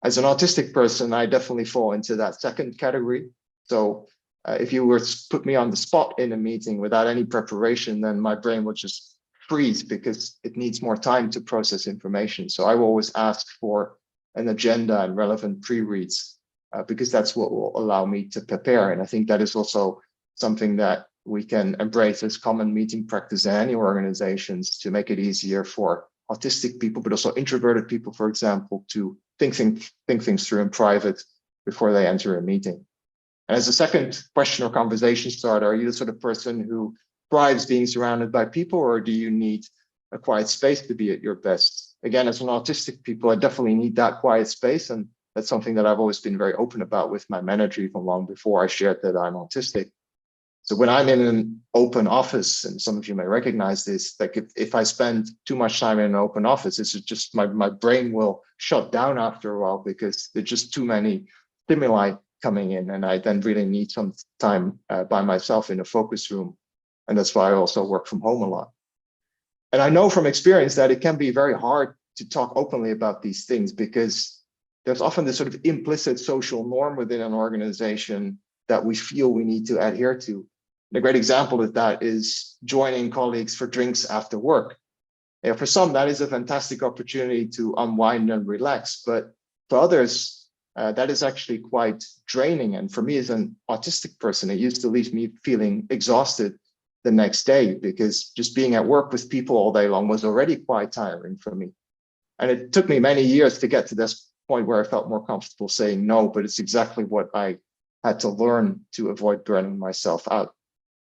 As an autistic person, I definitely fall into that second category. So if you were to put me on the spot in a meeting without any preparation, then my brain would just freeze because it needs more time to process information. So I will always ask for an agenda and relevant pre-reads because that's what will allow me to prepare. And I think that is also something that we can embrace as common meeting practice in any organizations to make it easier for autistic people, but also introverted people, for example, to think things through in private before they enter a meeting. And as a second question or conversation starter, are you the sort of person who thrives being surrounded by people, or do you need a quiet space to be at your best? Again, as an autistic people, I definitely need that quiet space. And that's something that I've always been very open about with my manager, even long before I shared that I'm autistic. So when I'm in an open office, and some of you may recognize this, like if I spend too much time in an open office, it's just my brain will shut down after a while because there's just too many stimuli coming in. And I then really need some time by myself in a focus room And that's why I also work from home a lot. And I know from experience that it can be very hard to talk openly about these things because there's often this sort of implicit social norm within an organization that we feel we need to adhere to. And a great example of that is joining colleagues for drinks after work. For some, that is a fantastic opportunity to unwind and relax, but for others, that is actually quite draining. And for me as an autistic person, it used to leave me feeling exhausted the next day because just being at work with people all day long was already quite tiring for me. And it took me many years to get to this point where I felt more comfortable saying no, but it's exactly what I had to learn to avoid burning myself out.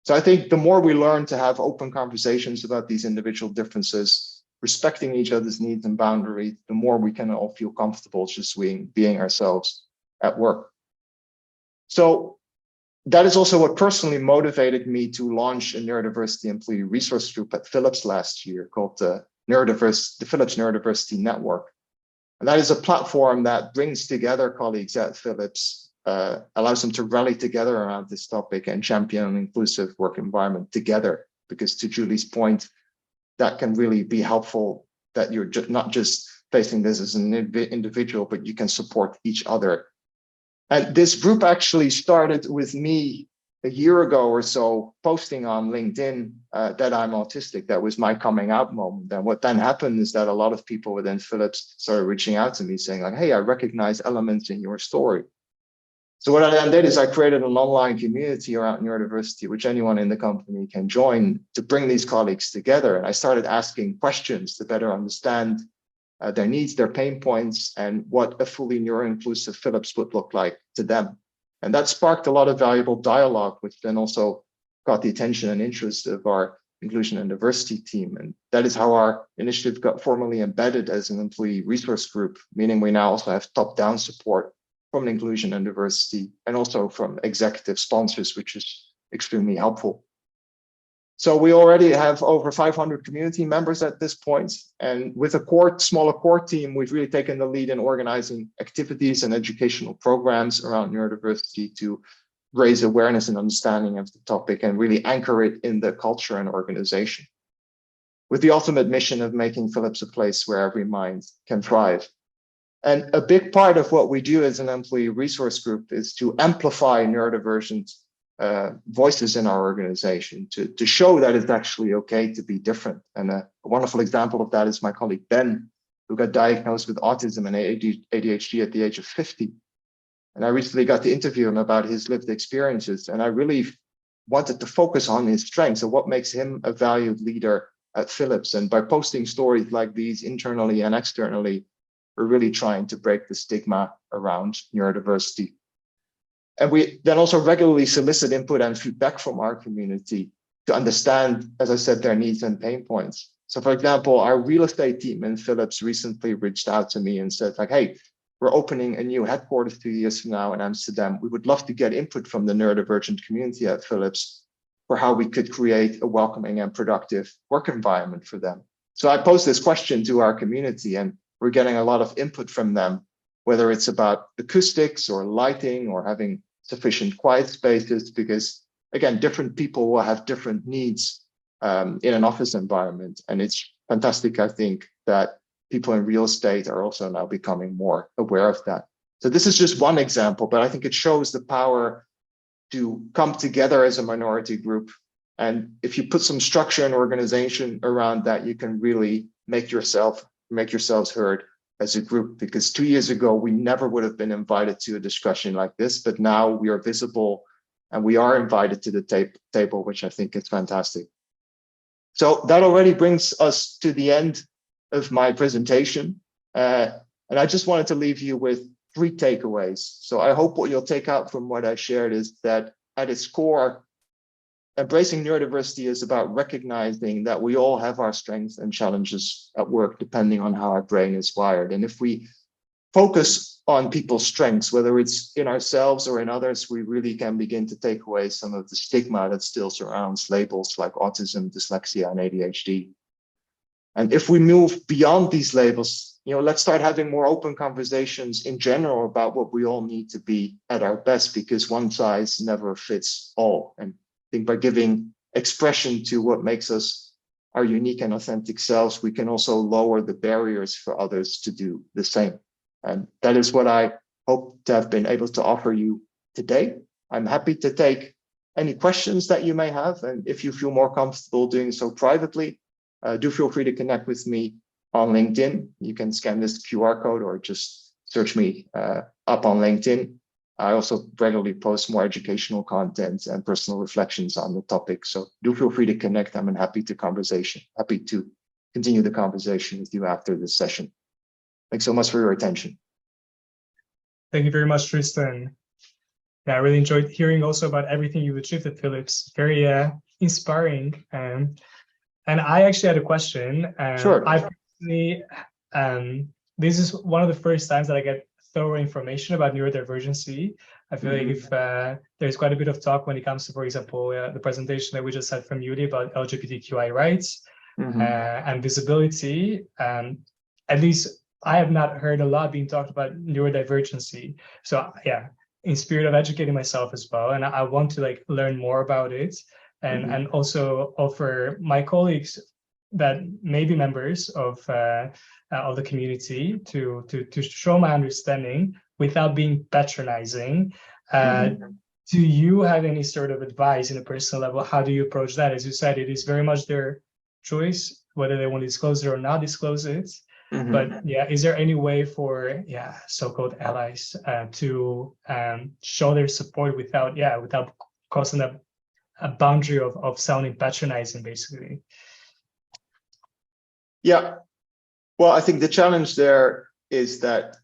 So I think the more we learn to have open conversations about these individual differences, respecting each other's needs and boundaries, the more we can all feel comfortable just being ourselves at work. So that is also what personally motivated me to launch a neurodiversity employee resource group at Philips last year called the Philips Neurodiversity Network. And that is a platform that brings together colleagues at Philips, allows them to rally together around this topic and champion an inclusive work environment together. Because to Julie's point, that can really be helpful that you're not just facing this as an individual, but you can support each other. And this group actually started with me a year ago or so, posting on LinkedIn that I'm autistic. That was my coming out moment. And what then happened is that a lot of people within Philips started reaching out to me saying like, hey, I recognize elements in your story. So what I then did is I created an online community around neurodiversity, which anyone in the company can join to bring these colleagues together. And I started asking questions to better understand their needs, their pain points, and what a fully neuro-inclusive Philips would look like to them. And that sparked a lot of valuable dialogue, which then also got the attention and interest of our inclusion and diversity team. And that is how our initiative got formally embedded as an employee resource group, meaning we now also have top-down support from inclusion and diversity, and also from executive sponsors, which is extremely helpful. So we already have over 500 community members at this point. And with a smaller core team, we've really taken the lead in organizing activities and educational programs around neurodiversity to raise awareness and understanding of the topic and really anchor it in the culture and organization, with the ultimate mission of making Philips a place where every mind can thrive. And a big part of what we do as an employee resource group is to amplify neurodivergent voices in our organization, to show that it's actually okay to be different. And a wonderful example of that is my colleague Ben, who got diagnosed with autism and ADHD at the age of 50. And I recently got to interview him about his lived experiences. And I really wanted to focus on his strengths and what makes him a valued leader at Philips. And by posting stories like these internally and externally, we're really trying to break the stigma around neurodiversity. And we then also regularly solicit input and feedback from our community to understand, as I said, their needs and pain points. So for example, our real estate team in Philips recently reached out to me and said like, hey, we're opening a new headquarters 2 years from now in Amsterdam. We would love to get input from the neurodivergent community at Philips for how we could create a welcoming and productive work environment for them. So I posed this question to our community and we're getting a lot of input from them, whether it's about acoustics or lighting or having sufficient quiet spaces, because again, different people will have different needs in an office environment. And it's fantastic, I think, that people in real estate are also now becoming more aware of that. So this is just one example, but I think it shows the power to come together as a minority group. And if you put some structure and organization around that, you can really make yourselves heard as a group, because 2 years ago, we never would have been invited to a discussion like this, but now we are visible and we are invited to the table, which I think is fantastic. So that already brings us to the end of my presentation. And I just wanted to leave you with 3 takeaways. So I hope what you'll take out from what I shared is that at its core, embracing neurodiversity is about recognizing that we all have our strengths and challenges at work, depending on how our brain is wired. And if we focus on people's strengths, whether it's in ourselves or in others, we really can begin to take away some of the stigma that still surrounds labels like autism, dyslexia, and ADHD. And if we move beyond these labels, let's start having more open conversations in general about what we all need to be at our best, because one size never fits all. And I think by giving expression to what makes us our unique and authentic selves, we can also lower the barriers for others to do the same. And that is what I hope to have been able to offer you today. I'm happy to take any questions that you may have. And if you feel more comfortable doing so privately, do feel free to connect with me on LinkedIn. You can scan this QR code or just search me up on LinkedIn. I also regularly post more educational content and personal reflections on the topic. So do feel free to connect. I'm happy to continue the conversation with you after this session. Thanks so much for your attention. Thank you very much, Tristan. Yeah, I really enjoyed hearing also about everything you achieved at Philips. Very inspiring. And I actually had a question. Sure. I personally, this is one of the first times that I get thorough information about neurodivergency. I feel like if there's quite a bit of talk when it comes to, for example, the presentation that we just had from Yuri about LGBTQI rights and visibility. At least I have not heard a lot being talked about neurodivergency. So yeah, in spirit of educating myself as well, and I want to like learn more about it, and also offer my colleagues that may be members of the community to show my understanding without being patronizing. Do you have any sort of advice in a personal level? How do you approach that? As you said, it is very much their choice whether they want to disclose it or not disclose it. But yeah, is there any way for so-called allies to show their support without crossing a boundary of sounding patronizing, basically? Yeah, well, I think the challenge there is that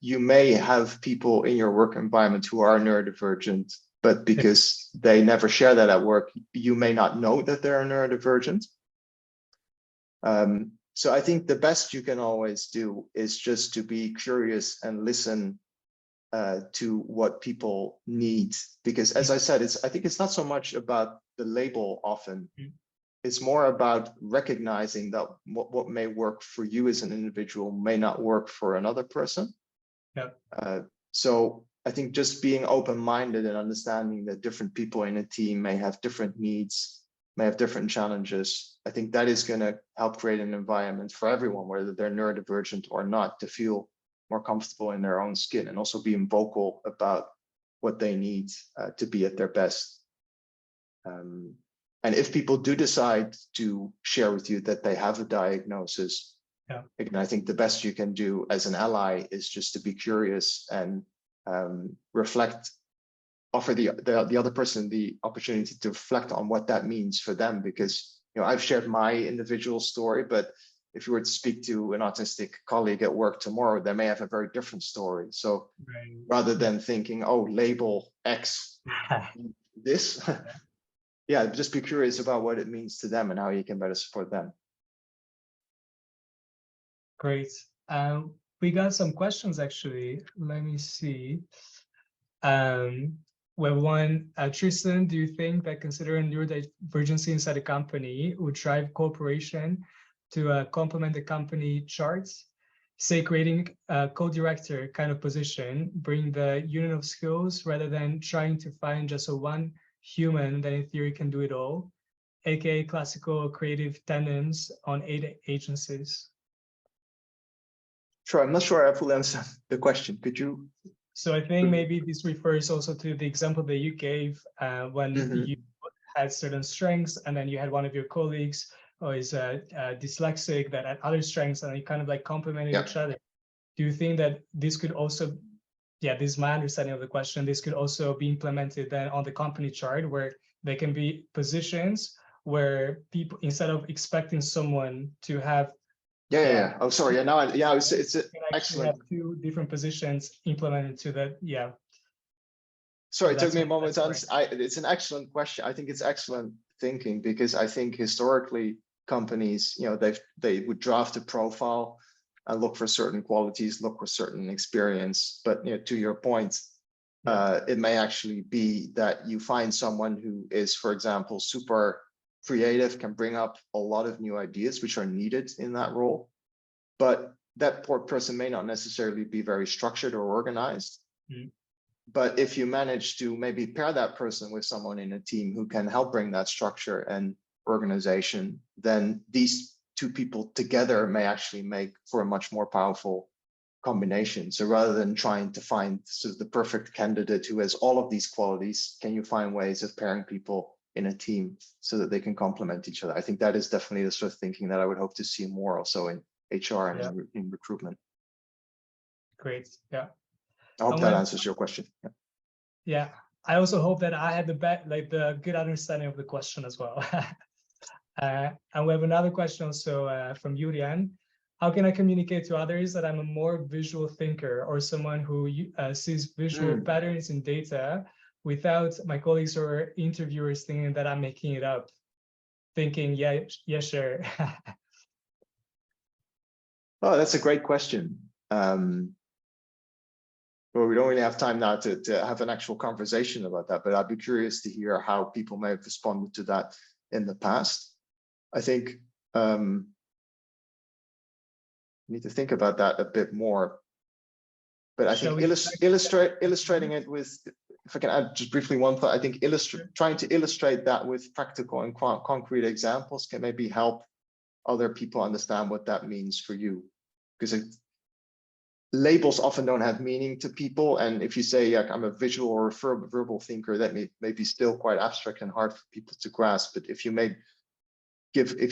you may have people in your work environment who are neurodivergent, but because they never share that at work, you may not know that they're neurodivergent. So I think the best you can always do is just to be curious and listen to what people need. Because as I said, I think it's not so much about the label often. It's more about recognizing that what may work for you as an individual may not work for another person. So I think just being open-minded and understanding that different people in a team may have different needs, may have different challenges. I think that is going to help create an environment for everyone, whether they're neurodivergent or not, to feel more comfortable in their own skin and also being vocal about what they need to be at their best. And if people do decide to share with you that they have a diagnosis, again, I think the best you can do as an ally is just to be curious and reflect, offer the other person the opportunity to reflect on what that means for them. Because I've shared my individual story, but if you were to speak to an autistic colleague at work tomorrow, they may have a very different story. So rather than thinking, oh, label X this, just be curious about what it means to them and how you can better support them. Great. We got some questions actually. Let me see. Well, one, Tristan, do you think that considering neurodivergency inside a company would drive cooperation to complement the company charts? Say creating a co-director kind of position, bring the union of skills rather than trying to find just one human that in theory can do it all, aka classical creative tandems on 8 agencies. Sure, I'm not sure I fully understand the question. Could you? So I think maybe this refers also to the example that you gave when you had certain strengths and then you had one of your colleagues who is dyslexic that had other strengths and you kind of like complemented each other. Do you think that this could also, this is my understanding of the question, this could also be implemented then on the company chart where there can be positions where people, instead of expecting someone to have Oh, sorry. Now, it's excellent. Have 2 different positions implemented to that. Sorry, it took me a moment to answer. It's an excellent question. I think it's excellent thinking because I think historically companies, they would draft a profile and look for certain qualities, look for certain experience. But to your point, it may actually be that you find someone who is, for example, super creative, can bring up a lot of new ideas which are needed in that role, but that poor person may not necessarily be very structured or organized. But if you manage to maybe pair that person with someone in a team who can help bring that structure and organization, then these two people together may actually make for a much more powerful combination. So rather than trying to find sort of the perfect candidate who has all of these qualities, can you find ways of pairing people in a team so that they can complement each other? I think that is definitely the sort of thinking that I would hope to see more also in HR and in recruitment. Great. Yeah. I hope that answers your question. Yeah. Yeah. I also hope that I had the good understanding of the question as well. And we have another question also from Julian. How can I communicate to others that I'm a more visual thinker or someone who sees visual patterns in data without my colleagues or interviewers thinking that I'm making it up? Thinking, yeah, sure. Oh, that's a great question. Well, we don't really have time now to have an actual conversation about that, but I'd be curious to hear how people may have responded to that in the past. I think need to think about that a bit more. But I think illustrating it with, if I can add just briefly one thought, I think trying to illustrate that with practical and concrete examples can maybe help other people understand what that means for you. Because labels often don't have meaning to people. And if you say, like, I'm a visual or a verbal thinker, that may be still quite abstract and hard for people to grasp. But if you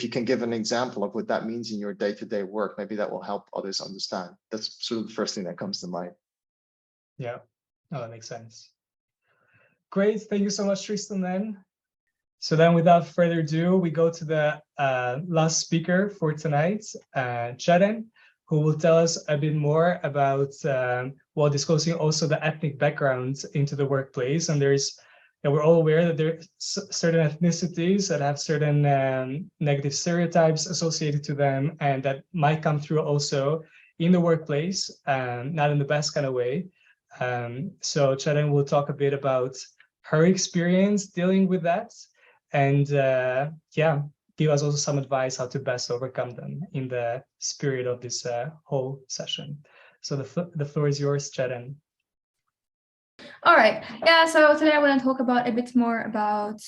can give an example of what that means in your day-to-day work, maybe that will help others understand. That's sort of the first thing that comes to mind. Yeah, no, that makes sense. Great, thank you so much, Tristan, then. So then without further ado, we go to the last speaker for tonight, Chetan, who will tell us a bit more about, while disclosing also the ethnic background into the workplace. And we're all aware that there are certain ethnicities that have certain negative stereotypes associated to them, and that might come through also in the workplace, not in the best kind of way. So Chetan will talk a bit about her experience dealing with that, and give us also some advice how to best overcome them in the spirit of this whole session. So the floor is yours, Chetan. All right. Yeah, so today I want to talk about a bit more about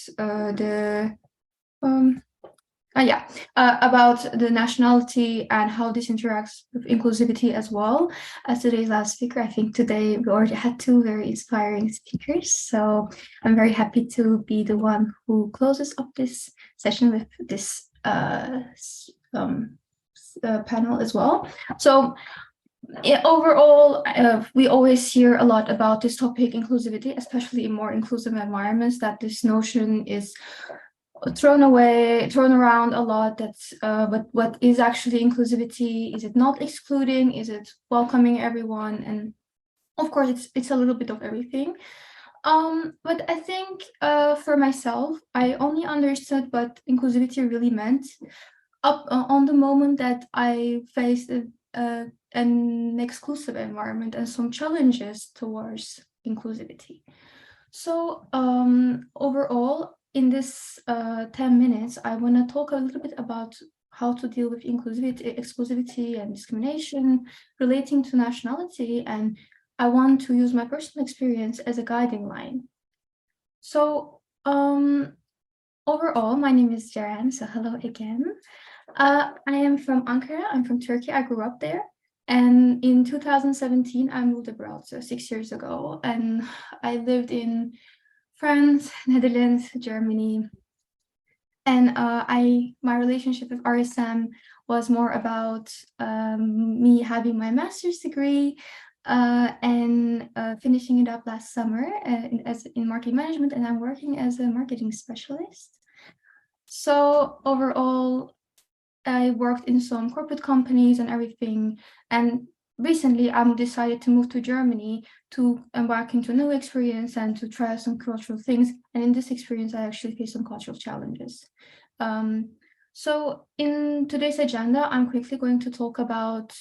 about the nationality and how this interacts with inclusivity as well. As today's last speaker, I think today we already had two very inspiring speakers. So I'm very happy to be the one who closes up this session with this panel as well. So overall, we always hear a lot about this topic, inclusivity, especially in more inclusive environments, that this notion is thrown around a lot. That's but what is actually inclusivity? Is it not excluding? Is it welcoming everyone? And of course, it's a little bit of everything. But I think for myself, I only understood what inclusivity really meant up on the moment that I faced an exclusive environment and some challenges towards inclusivity. So overall, in this 10 minutes, I want to talk a little bit about how to deal with inclusivity, exclusivity, and discrimination relating to nationality. And I want to use my personal experience as a guiding line. So overall, my name is Ceren, so hello again. I am from Ankara. I'm from Turkey. I grew up there. And in 2017, I moved abroad, so 6 years ago. And I lived in France, Netherlands, Germany. And my relationship with RSM was more about me having my master's degree and finishing it up last summer in marketing management. And I'm working as a marketing specialist. So overall, I worked in some corporate companies and everything. And recently, I decided to move to Germany to embark into a new experience and to try some cultural things. And in this experience, I actually faced some cultural challenges. So in today's agenda, I'm quickly going to talk about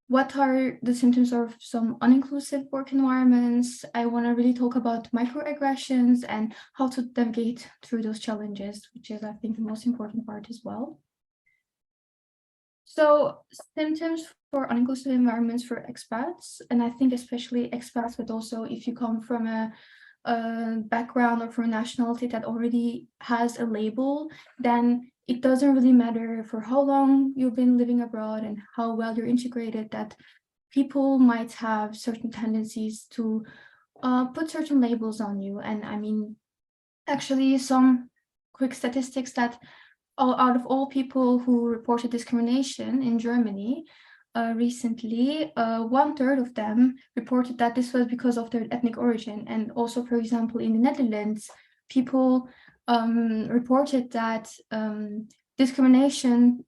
what are the symptoms of some uninclusive work environments. I want to really talk about microaggressions and how to navigate through those challenges, which is, I think, the most important part as well. So symptoms for uninclusive environments for expats, and I think especially expats, but also if you come from a background or from a nationality that already has a label, then it doesn't really matter for how long you've been living abroad and how well you're integrated, that people might have certain tendencies to put certain labels on you. And I mean, actually some quick statistics that out of all people who reported discrimination in Germany recently, 1/3 of them reported that this was because of their ethnic origin. And also, for example, in the Netherlands, people reported that discrimination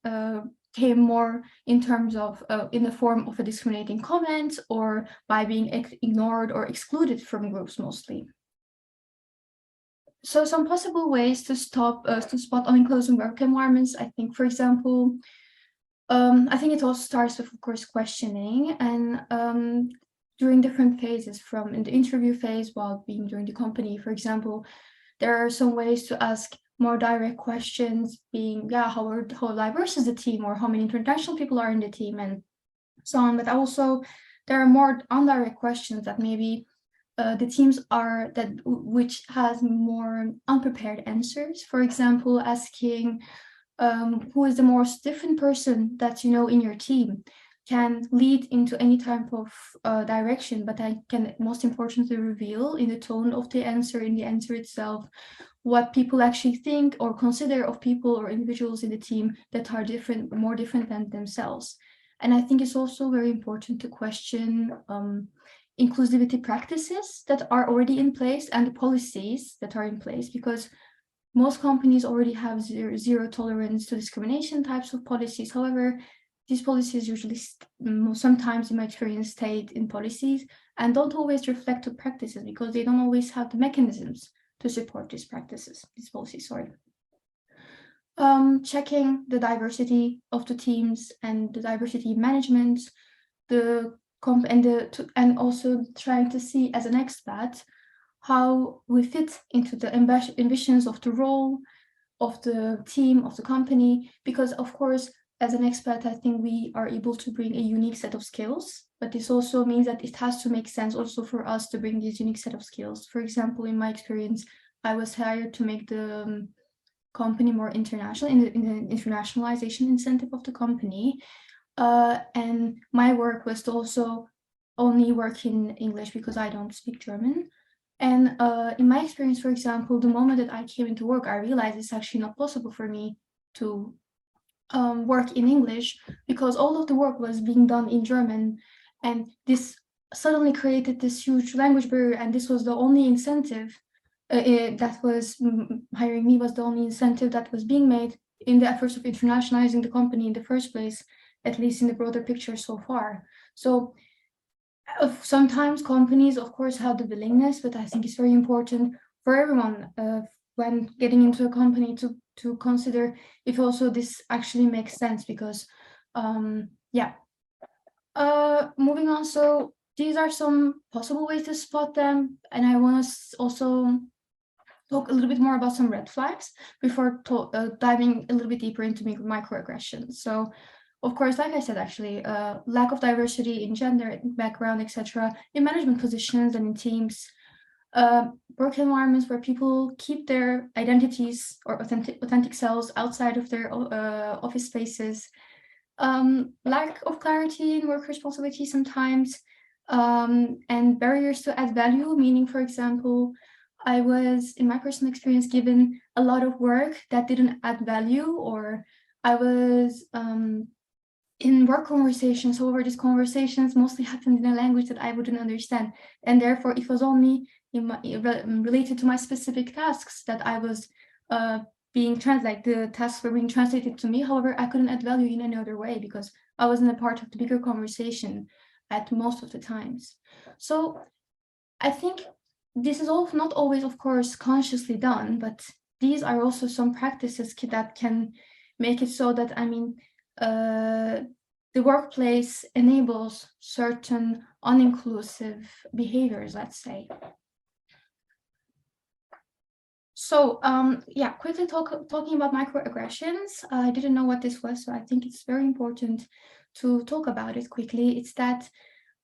came more in terms of in the form of a discriminating comment or by being ignored or excluded from groups mostly. So some possible ways to spot uninclusive work environments, I think, for example, I think it all starts with, of course, questioning and during different phases, from in the interview phase while being during the company. For example, there are some ways to ask more direct questions, being, how diverse is the team, or how many international people are in the team, and so on. But also there are more indirect questions that maybe the teams which has more unprepared answers. For example, asking who is the most different person that you know in your team can lead into any type of direction, but I can most importantly reveal in the tone of the answer, in the answer itself, what people actually think or consider of people or individuals in the team that are more different than themselves. And I think it's also very important to question inclusivity practices that are already in place and the policies that are in place, because most companies already have zero tolerance to discrimination types of policies. However, these policies usually sometimes, in my experience, stayed in policies and don't always reflect to practices because they don't always have the mechanisms to support these policies. Checking the diversity of the teams and the diversity management, and also trying to see as an expat how we fit into the ambitions of the role, of the team, of the company, because of course, as an expat, I think we are able to bring a unique set of skills, but this also means that it has to make sense also for us to bring this unique set of skills. For example, in my experience, I was hired to make the company more international in the internationalization incentive of the company. And my work was to also only work in English because I don't speak German. And in my experience, for example, the moment that I came into work, I realized it's actually not possible for me to work in English because all of the work was being done in German. And this suddenly created this huge language barrier. And this was the only incentive that was hiring me, was the only incentive that was being made in the efforts of internationalizing the company in the first place, at least in the broader picture so far. So sometimes companies, of course, have the willingness, but I think it's very important for everyone when getting into a company to consider if also this actually makes sense, because moving on. So these are some possible ways to spot them, and I want to also talk a little bit more about some red flags before diving a little bit deeper into microaggressions. So, of course, like I said, actually, lack of diversity in gender, background, etc., in management positions and in teams, work environments where people keep their identities or authentic selves outside of their office spaces, lack of clarity in work responsibility sometimes, and barriers to add value, meaning, for example, I was, in my personal experience, given a lot of work that didn't add value, or I was in work conversations. However, these conversations mostly happened in a language that I wouldn't understand. And therefore, it was only related to my specific tasks that I was being translated, the tasks were being translated to me. However, I couldn't add value in any other way because I wasn't a part of the bigger conversation at most of the times. So I think this is all not always, of course, consciously done, but these are also some practices that can make it so that, I mean, the workplace enables certain uninclusive behaviors, let's say. So yeah, quickly talking about microaggressions. I didn't know what this was, so I think it's very important to talk about it quickly. It's that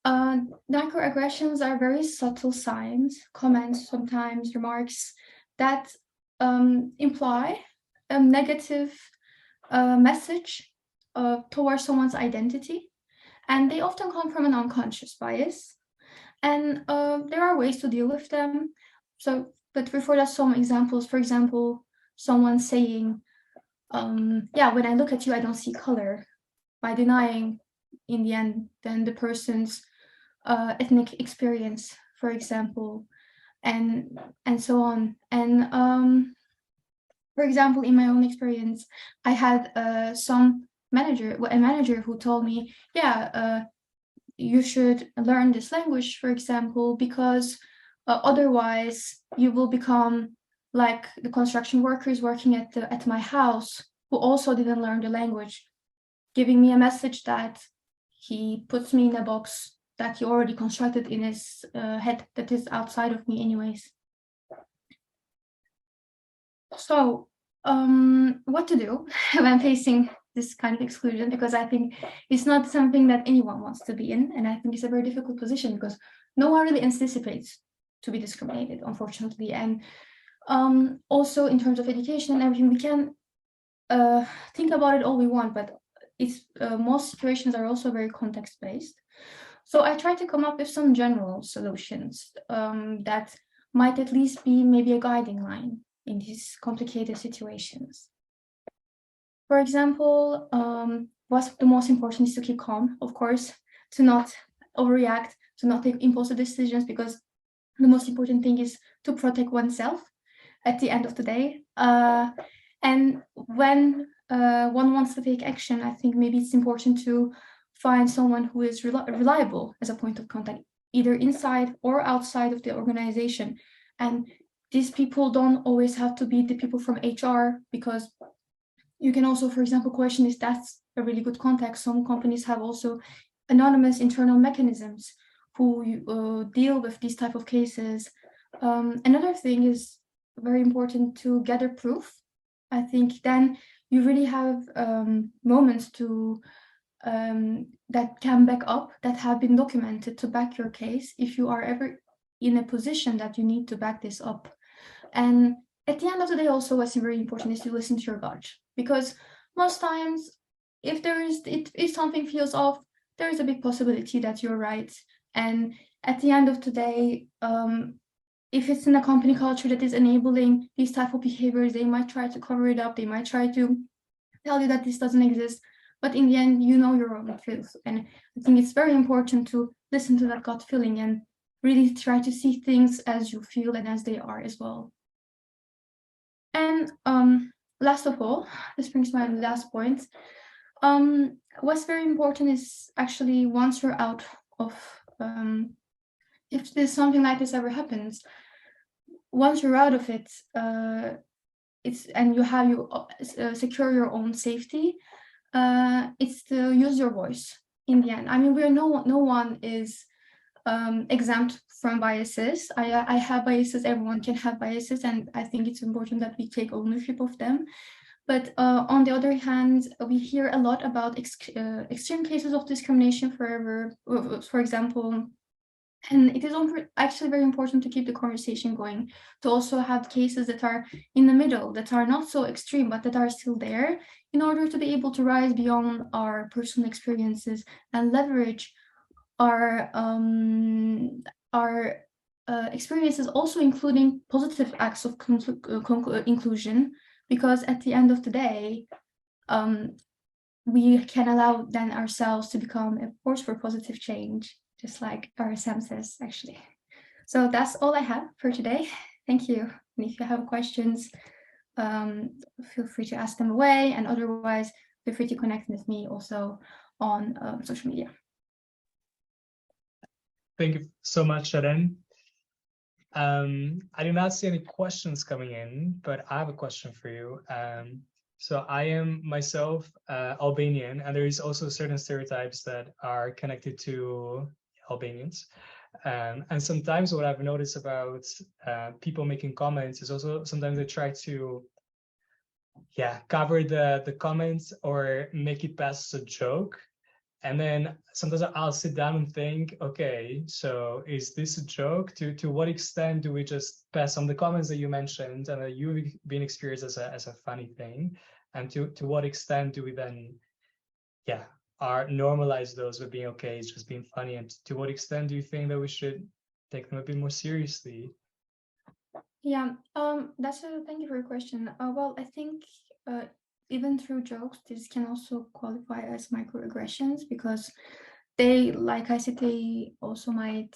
microaggressions are very subtle signs, comments, sometimes remarks that imply a negative message towards someone's identity, and they often come from an unconscious bias. And there are ways to deal with them. So, but before that, some examples. For example, someone saying, "Yeah, when I look at you, I don't see color," by denying, in the end, then the person's ethnic experience, for example, and so on. And for example, in my own experience, I had a manager who told me, "Yeah, you should learn this language, for example, because otherwise you will become like the construction workers working at my house who also didn't learn the language," giving me a message that he puts me in a box that he already constructed in his head that is outside of me anyways. So what to do when facing this kind of exclusion, because I think it's not something that anyone wants to be in, and I think it's a very difficult position because no one really anticipates to be discriminated, unfortunately. And also in terms of education and everything, we can think about it all we want, but it's most situations are also very context-based. So I try to come up with some general solutions that might at least be maybe a guiding line in these complicated situations. For example, what's the most important is to keep calm, of course, to not overreact, to not take impulsive decisions, because the most important thing is to protect oneself at the end of the day. And when one wants to take action, I think maybe it's important to find someone who is reliable as a point of contact, either inside or outside of the organization. And these people don't always have to be the people from HR, because you can also, for example, question if that's a really good contact. Some companies have also anonymous internal mechanisms who deal with these type of cases. Another thing is very important to gather proof. I think then you really have moments to that can back up, that have been documented to back your case if you are ever in a position that you need to back this up. And at the end of the day, also what's very important is to listen to your gut, because most times if something feels off, there is a big possibility that you're right. And at the end of the day, if it's in a company culture that is enabling these type of behaviors, they might try to cover it up, they might try to tell you that this doesn't exist, but in the end, you know your own truth. And I think it's very important to listen to that gut feeling and really try to see things as you feel and as they are as well. And last of all, this brings my last point. What's very important is actually once you're out of, if there's something like this ever happens, once you're out of it, and you have secure your own safety, it's to use your voice in the end. I mean, no one is exempt from biases. I have biases, everyone can have biases, and I think it's important that we take ownership of them. But on the other hand, we hear a lot about extreme cases of discrimination for example, and it is actually very important to keep the conversation going, to also have cases that are in the middle, that are not so extreme, but that are still there, in order to be able to rise beyond our personal experiences and leverage our experiences, also including positive acts of inclusion, because at the end of the day, we can allow then ourselves to become a force for positive change, just like RSM says, actually. So that's all I have for today. Thank you. And if you have questions, feel free to ask them away, and otherwise, feel free to connect with me also on social media. Thank you so much, Shaden. I do not see any questions coming in, but I have a question for you. So I am myself Albanian, and there is also certain stereotypes that are connected to Albanians. And sometimes what I've noticed about people making comments is also sometimes they try to cover the comments or make it pass as a joke. And then sometimes I'll sit down and think, okay, so is this a joke? To what extent do we just pass on the comments that you mentioned and that you've been experienced as a funny thing? And to what extent do we then, normalize those with being okay, it's just being funny? And to what extent do you think that we should take them a bit more seriously? Yeah, thank you for your question. Well, I think even through jokes, this can also qualify as microaggressions because they, like I said, they also might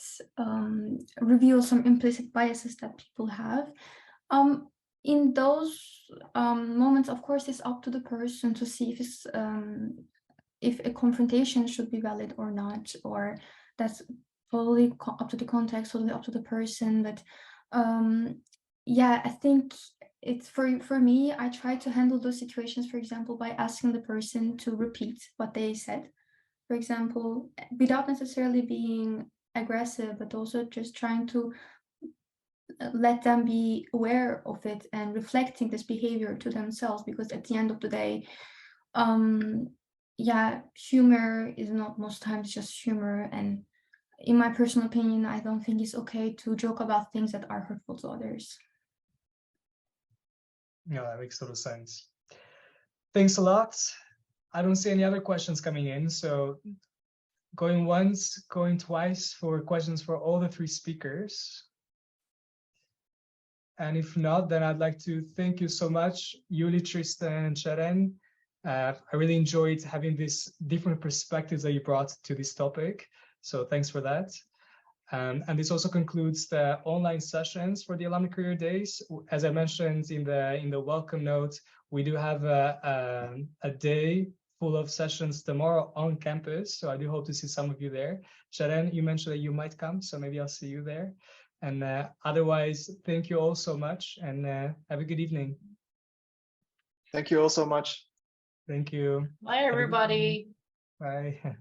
reveal some implicit biases that people have. In those moments, of course, it's up to the person to see if a confrontation should be valid or not, or that's totally up to the context, totally up to the person. But I think it's for me, I try to handle those situations, for example, by asking the person to repeat what they said, for example, without necessarily being aggressive, but also just trying to let them be aware of it and reflecting this behavior to themselves, because at the end of the day, humor is not most times just humor. And in my personal opinion, I don't think it's okay to joke about things that are hurtful to others. Yeah, that makes total sense. Thanks a lot. I don't see any other questions coming in. So going once, going twice for questions for all the three speakers. And if not, then I'd like to thank you so much, Yuli, Tristan, and Sharon. I really enjoyed having these different perspectives that you brought to this topic. So thanks for that. And this also concludes the online sessions for the Alumni Career Days. As I mentioned in the welcome note, we do have a day full of sessions tomorrow on campus. So I do hope to see some of you there. Sharon, you mentioned that you might come, so maybe I'll see you there. And otherwise, thank you all so much, and have a good evening. Thank you all so much. Thank you. Bye, everybody. Bye.